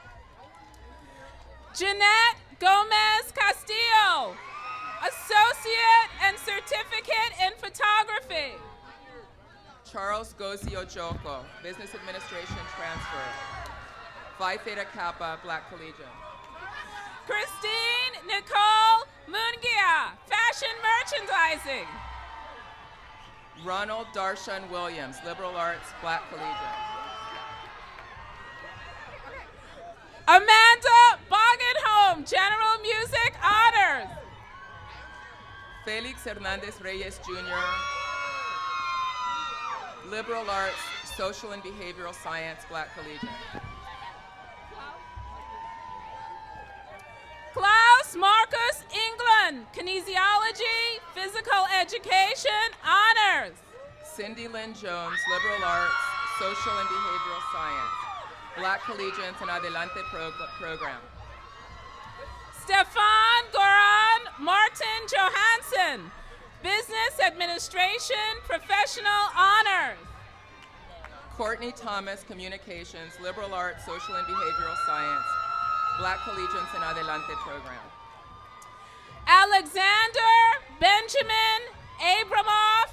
Jeanette Gomez Castillo, Associate and Certificate in Photography. Charles Gozi Ojoko, Business Administration, Transfer, Phi Theta Kappa, Black Collegian. Christine Nicole Mungia, Fashion Merchandising. Ronald Darshan Williams, Liberal Arts, Black Collegian. Amanda Bogenholm, General Music Honors. Felix Hernandez Reyes Jr., Liberal Arts, Social and Behavioral Science, Black Collegian. Klaus Marcus England, Kinesiology, Physical Education, Honors. Cindy Lynn Jones, Liberal Arts, Social and Behavioral Science, Black Collegians and Adelante program. Stefan Goran Martin Johansson, Business Administration, Professional Honors. Courtney Thomas, Communications, Liberal Arts, Social and Behavioral Science, Black Collegians and Adelante program. Alexander Benjamin Abramoff,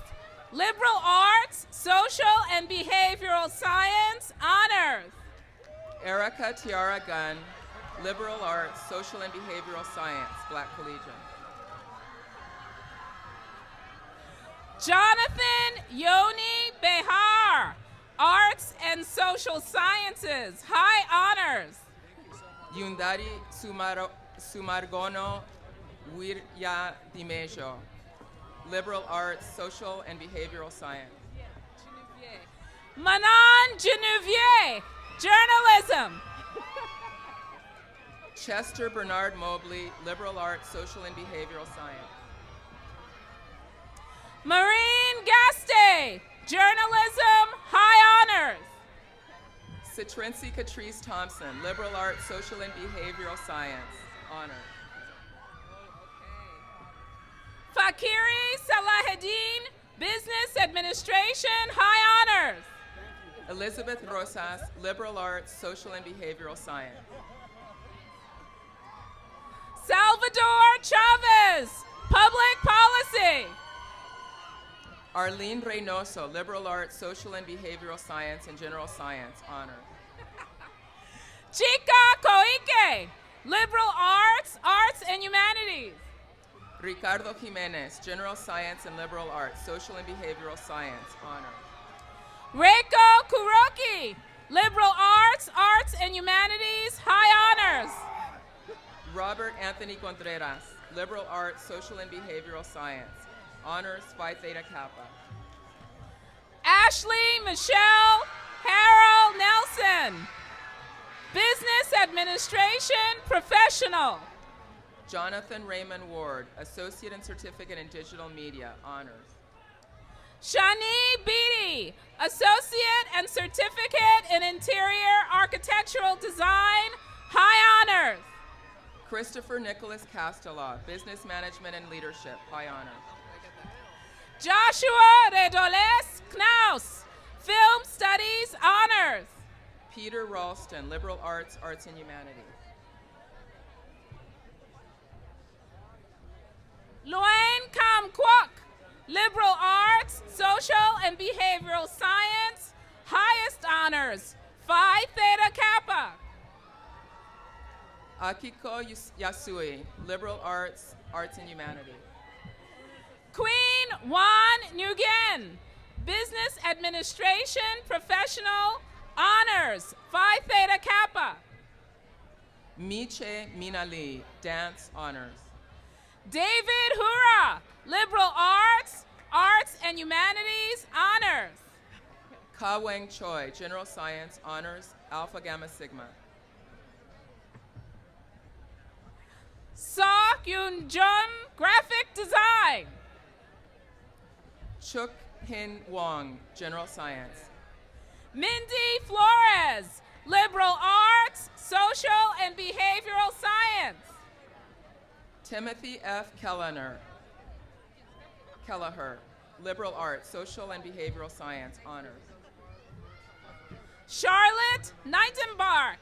Liberal Arts, Social and Behavioral Science, Honors. Erica Tiara Gunn, Liberal Arts, Social and Behavioral Science, Black Collegian. Jonathan Yoni Behar, Arts and Social Sciences, High Honors. Yundari Sumargono Wirya Dimejo, Liberal Arts, Social and Behavioral Science. Manon Genevieve, Journalism. Chester Bernard Mobley, Liberal Arts, Social and Behavioral Science. Maureen Gaste, Journalism, High Honors. Citrincy Catrice Thompson, Liberal Arts, Social and Behavioral Science, Honor. Fakiri Salaheddin, Business Administration, High Honors. Elizabeth Rosas, Liberal Arts, Social and Behavioral Science. Salvador Chavez, Public Policy. Arlene Reynoso, Liberal Arts, Social and Behavioral Science and General Science, Honor. Chica Koike, Liberal Arts, Arts and Humanities. Ricardo Jimenez, General Science and Liberal Arts, Social and Behavioral Science, Honor. Reiko Kuroki, Liberal Arts, Arts and Humanities, High Honors. Robert Anthony Contreras, Liberal Arts, Social and Behavioral Science, Honors, Phi Theta Kappa. Ashley Michelle Harold Nelson, Business Administration, Professional. Jonathan Raymond Ward, Associate and Certificate in Digital Media, Honors. Shani Beatty, Associate and Certificate in Interior Architectural Design, High Honors. Christopher Nicholas Castela, Business Management and Leadership, High Honors. Joshua Redoles Knaus, Film Studies, Honors. Peter Ralston, Liberal Arts, Arts and Humanities. Luane Kam Kwok, liberal arts, social and behavioral science, highest honors, Phi Theta Kappa. Akiko Yasui, liberal arts, arts and humanities. Queen Wan Nguyen, business administration, professional, honors, Phi Theta Kappa. Miche Minali, dance honors. David Hura, liberal arts, arts and humanities, honors. Ka Wang Choi, general science, honors, Alpha Gamma Sigma. Sok Yun Jun, graphic design. Chuk Hin Wong, general science. Mindy Flores, liberal arts, social and behavioral science. Timothy F. Kelleher, liberal arts, social and behavioral science, honors. Charlotte Nightenbark,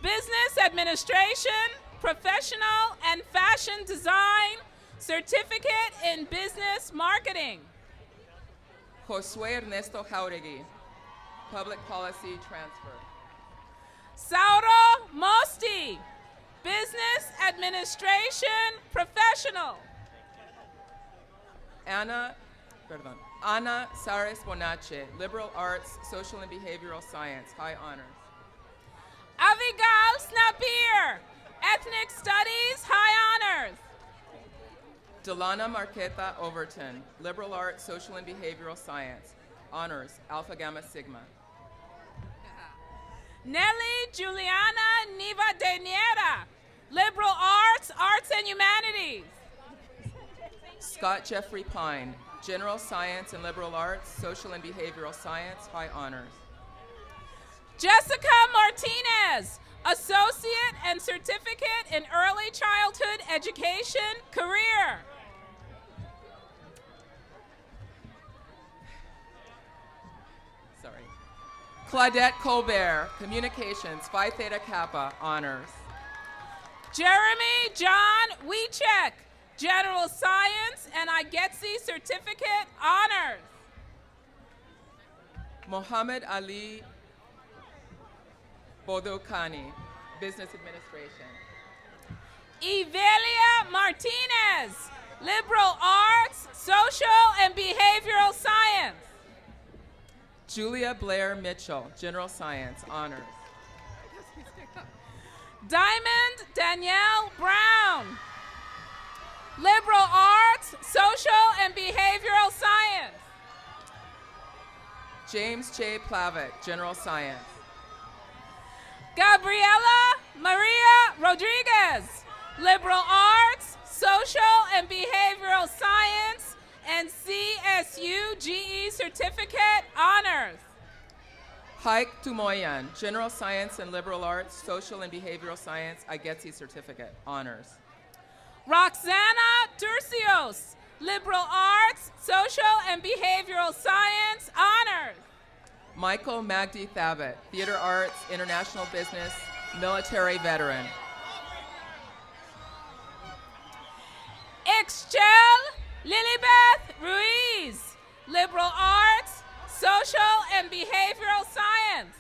business administration, professional and fashion design, certificate in business marketing. Josue Ernesto Jauregui, public policy transfer. Sauro Mosti, business administration, professional. Ana Sares Bonache, liberal arts, social and behavioral science, high honors. Avigal Snapir, ethnic studies, high honors. Delana Marqueta Overton, liberal arts, social and behavioral science, honors, Alpha Gamma Sigma. Nelly Juliana Niva liberal arts, arts and humanities. Scott Jeffrey Pine, general science and liberal arts, social and behavioral science, high honors. Jessica Martinez, associate and certificate in early childhood education, career. Claudette Colbert, communications, Phi Theta Kappa, honors. Jeremy John Wiechek, general science and IGETSI certificate, honors. Mohammed Ali Bodokani, business administration. Evelia Martinez, liberal arts, social and behavioral science. Julia Blair Mitchell, general science, honors. Diamond Danielle Brown, liberal arts, social and behavioral science. James J. Plavitt, general science. Gabriela Maria Rodriguez, liberal arts, social and behavioral science, and CSU GE certificate, honors. Haik Tumoyan, general science and liberal arts, social and behavioral science, IGETSI certificate, honors. Roxana Turcios, liberal arts, social and behavioral science, honors. Michael Magdi Thabit, theater arts, international business, military veteran. Ixchel Lilibeth Ruiz, liberal arts, social and behavioral science.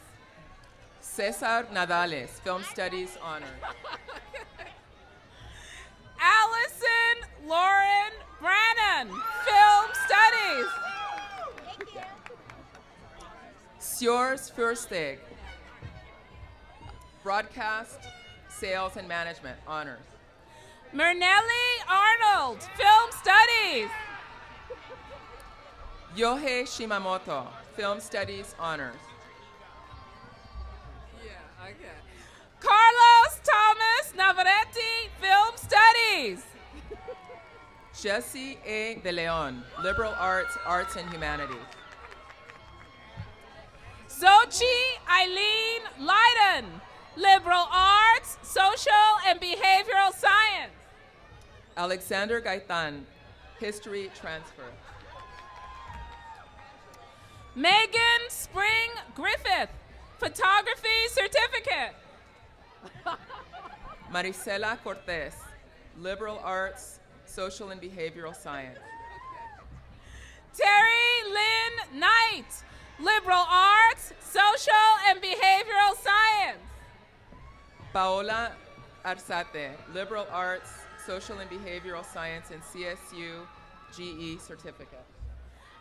Cesar Nadales, film studies, honors. Allison Lauren Brannon, film studies. Sjors Fursteg, broadcast, sales and management, honors. Mernelli Arnold, film studies. Yohei Shimamoto, film studies, honors. Yeah, okay. Carlos Thomas Navarrete, film studies. Jesse A. De Leon, liberal arts, arts and humanities. Xochi Eileen Leiden, liberal arts, social and behavioral science. Alexander Gaitan, history transfer. Megan Spring Griffith, photography certificate. Marisela Cortez, liberal arts, Social and Behavioral Science. Terry Lynn Knight, Liberal Arts, Social and Behavioral Science. Paola Arzate, Liberal Arts, Social and Behavioral Science and CSU GE Certificate.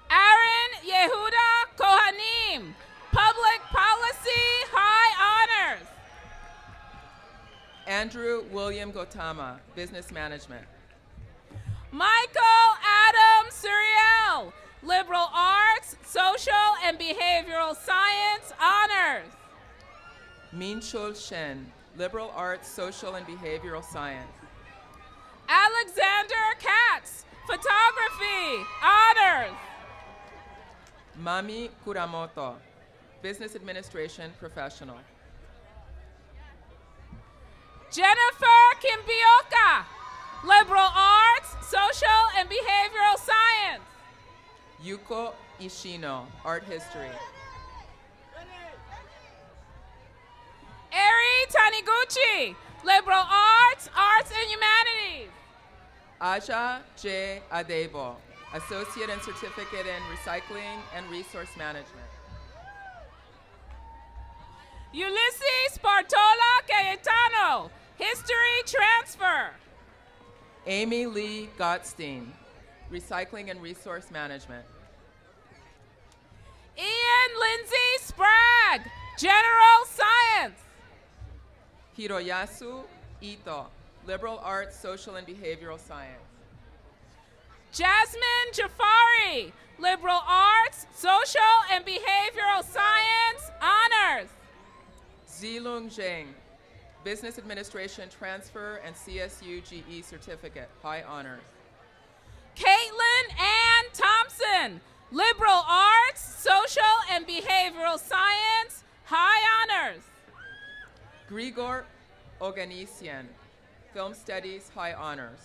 Aaron Yehuda Kohanim, Public Policy, High Honors. Andrew William Gotama, Business Management. Michael Adam Suriel, Liberal Arts, Social and Behavioral Science, Honors. Minchul Shen, Liberal Arts, Social and Behavioral Science. Alexander Katz, Photography, Honors. Mami Kuramoto, Business Administration Professional. Jennifer Kimbioka, Liberal Arts, Social and Behavioral Science. Yuko Ishino, Art History. Eri Taniguchi, Liberal Arts, Arts and Humanities. Aja J. Adebo, Associate and Certificate in Recycling and Resource Management. Ulysses Bartola Cayetano, History Transfer. Amy Lee Gottstein, Recycling and Resource Management. Ian Lindsay Sprague, General Science. Hiroyasu Ito, Liberal Arts, Social and Behavioral Science. Jasmine Jafari, Liberal Arts, Social and Behavioral Science, Honors. Zilung Zheng, Business Administration Transfer and CSU GE Certificate, High Honors. Caitlin Ann Thompson, Liberal Arts, Social and Behavioral Science, High Honors. Grigor Oganesian, Film Studies, High Honors.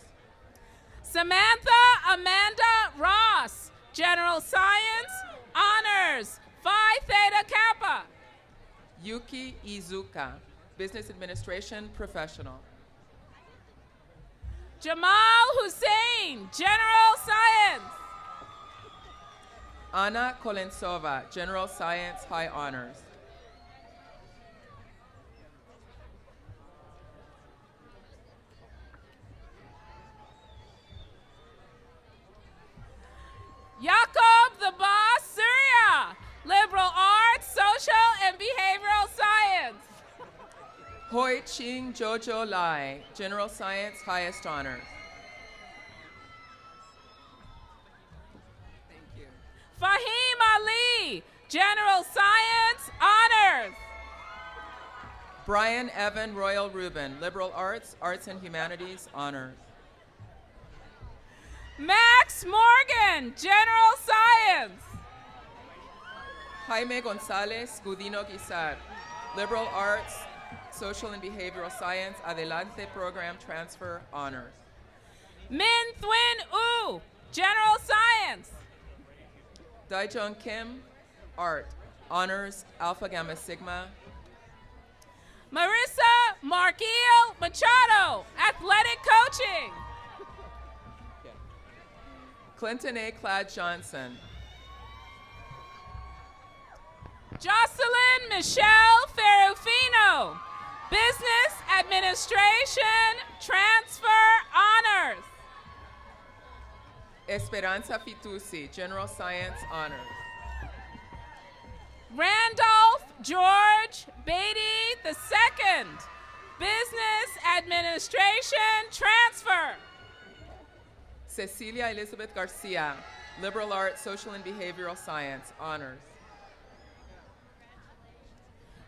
Samantha Amanda Ross, General Science, Honors, Phi Theta Kappa. Yuki Izuka, Business Administration Professional. Jamal Hussein, General Science. Anna Kolensova, General Science, High Honors. Jakob the Boss Surya, Liberal Arts, Social and Behavioral Science. Hoi Ching Jojo Lai, General Science, Highest Honors. Thank you. Fahim Ali, General Science, Honors. Brian Evan Royal Rubin, Liberal Arts, Arts and Humanities, Honors. Max Morgan, General Science. Jaime Gonzalez Gudino Guisar, Liberal Arts, Social and Behavioral Science, Adelante Program Transfer, Honors. Min Thwin U, General Science. Daijong Kim, Art, Honors, Alpha Gamma Sigma. Marissa Marquiel Machado, Athletic Coaching. Clinton A. Clad Johnson. Jocelyn Michelle Ferrufino, Business Administration Transfer, Honors. Esperanza Fitusi, General Science, Honors. Randolph George Beatty II, Business Administration Transfer. Cecilia Elizabeth Garcia, Liberal Arts, Social and Behavioral Science, Honors.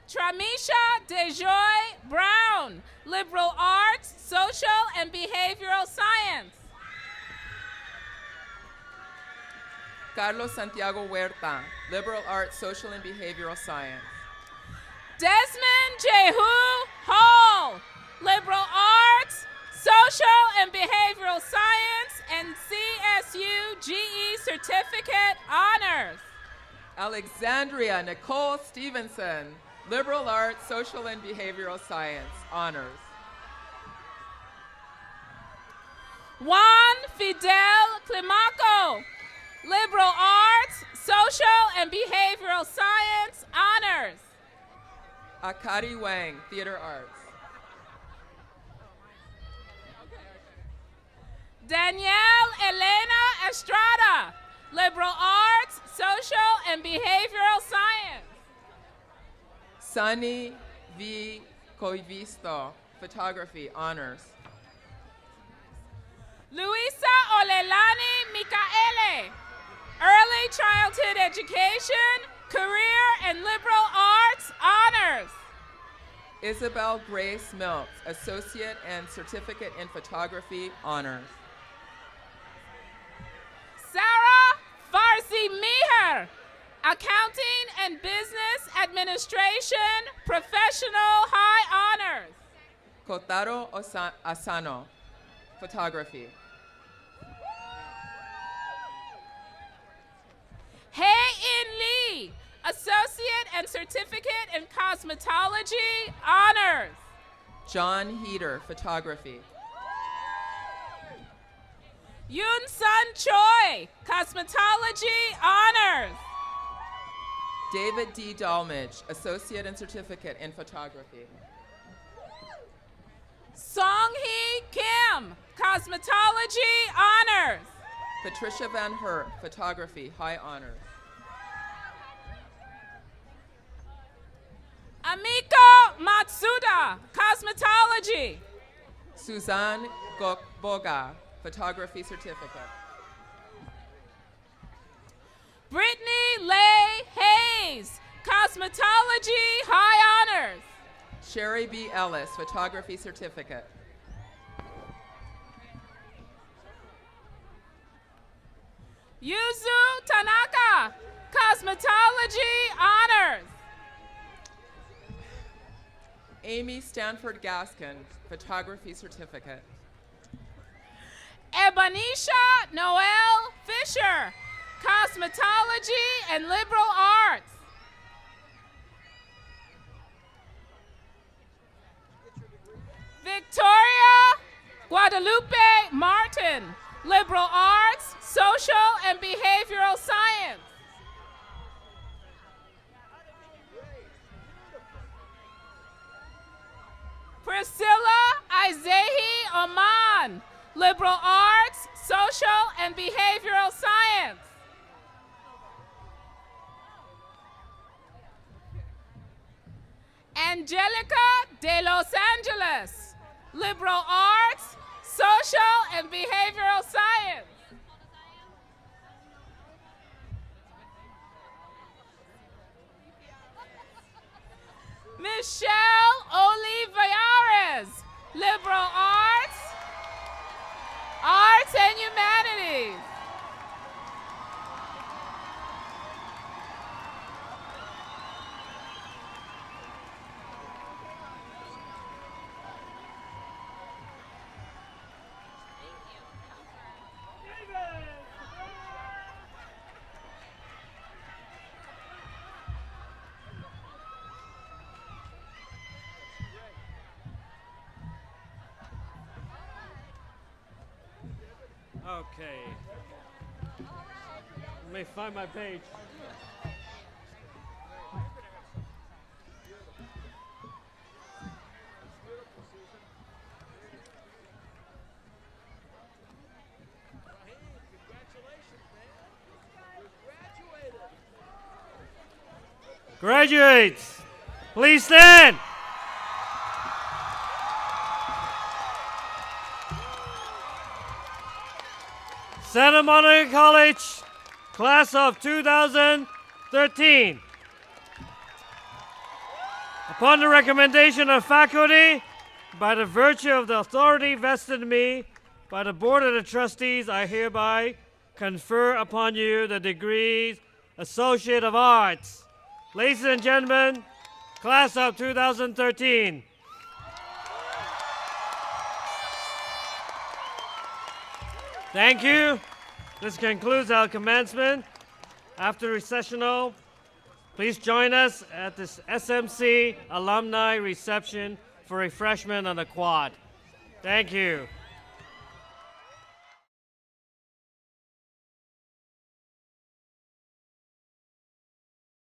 Tramisha DeJoy Brown, Liberal Arts, Social and Behavioral Science. Carlos Santiago Huerta, Liberal Arts, Social and Behavioral Science. Desmond Jehu Hall, Liberal Arts, Social and Behavioral Science and CSU GE Certificate, Honors. Alexandria Nicole Stevenson, Liberal Arts, Social and Behavioral Science, Honors. Juan Fidel Climaco, liberal arts, social and behavioral science honors. Akari Wang, theater arts. Danielle Elena Estrada, liberal arts, social and behavioral science. Sunny V. Coivisto, photography honors. Luisa Olelani Micaele, early childhood education, career and liberal arts honors. Isabel Grace Milks, associate and certificate in photography honors. Sarah Farsi Meher, accounting and business administration, professional high honors. Kotaro Asano, photography. Hei-In Lee, associate and certificate in cosmetology honors. John Heater, photography. Yoon Sun Choi, cosmetology honors. David D. Dalmage, associate and certificate in photography. Song-Hee Kim, cosmetology honors. Patricia Van Hurt, photography, high honors. Amiko Matsuda, cosmetology. Suzanne Boga, photography certificate. Brittany Leigh Hayes, cosmetology, high honors. Sherry B. Ellis, photography certificate. Yuzu Tanaka, cosmetology honors. Amy Stanford Gaskin, photography certificate. Ebonisha Noel Fisher, cosmetology and liberal arts. Victoria Guadalupe Martin, liberal arts, social and behavioral science. Priscilla Izehi Oman, liberal arts, social and behavioral science. Angelica de Los Angeles, liberal arts, social and behavioral science. Michelle Olivares, liberal arts, arts and humanities. Okay. Let me find my page. Graduates, please stand. Santa Monica College, class of 2013. Upon the recommendation of faculty, by the virtue of the authority vested in me by the Board of the Trustees, I hereby confer upon you the degrees Associate of Arts. Ladies and gentlemen, class of 2013. Thank you. This concludes our commencement. After recessional, please join us at this SMC alumni reception for refreshment on the quad. Thank you.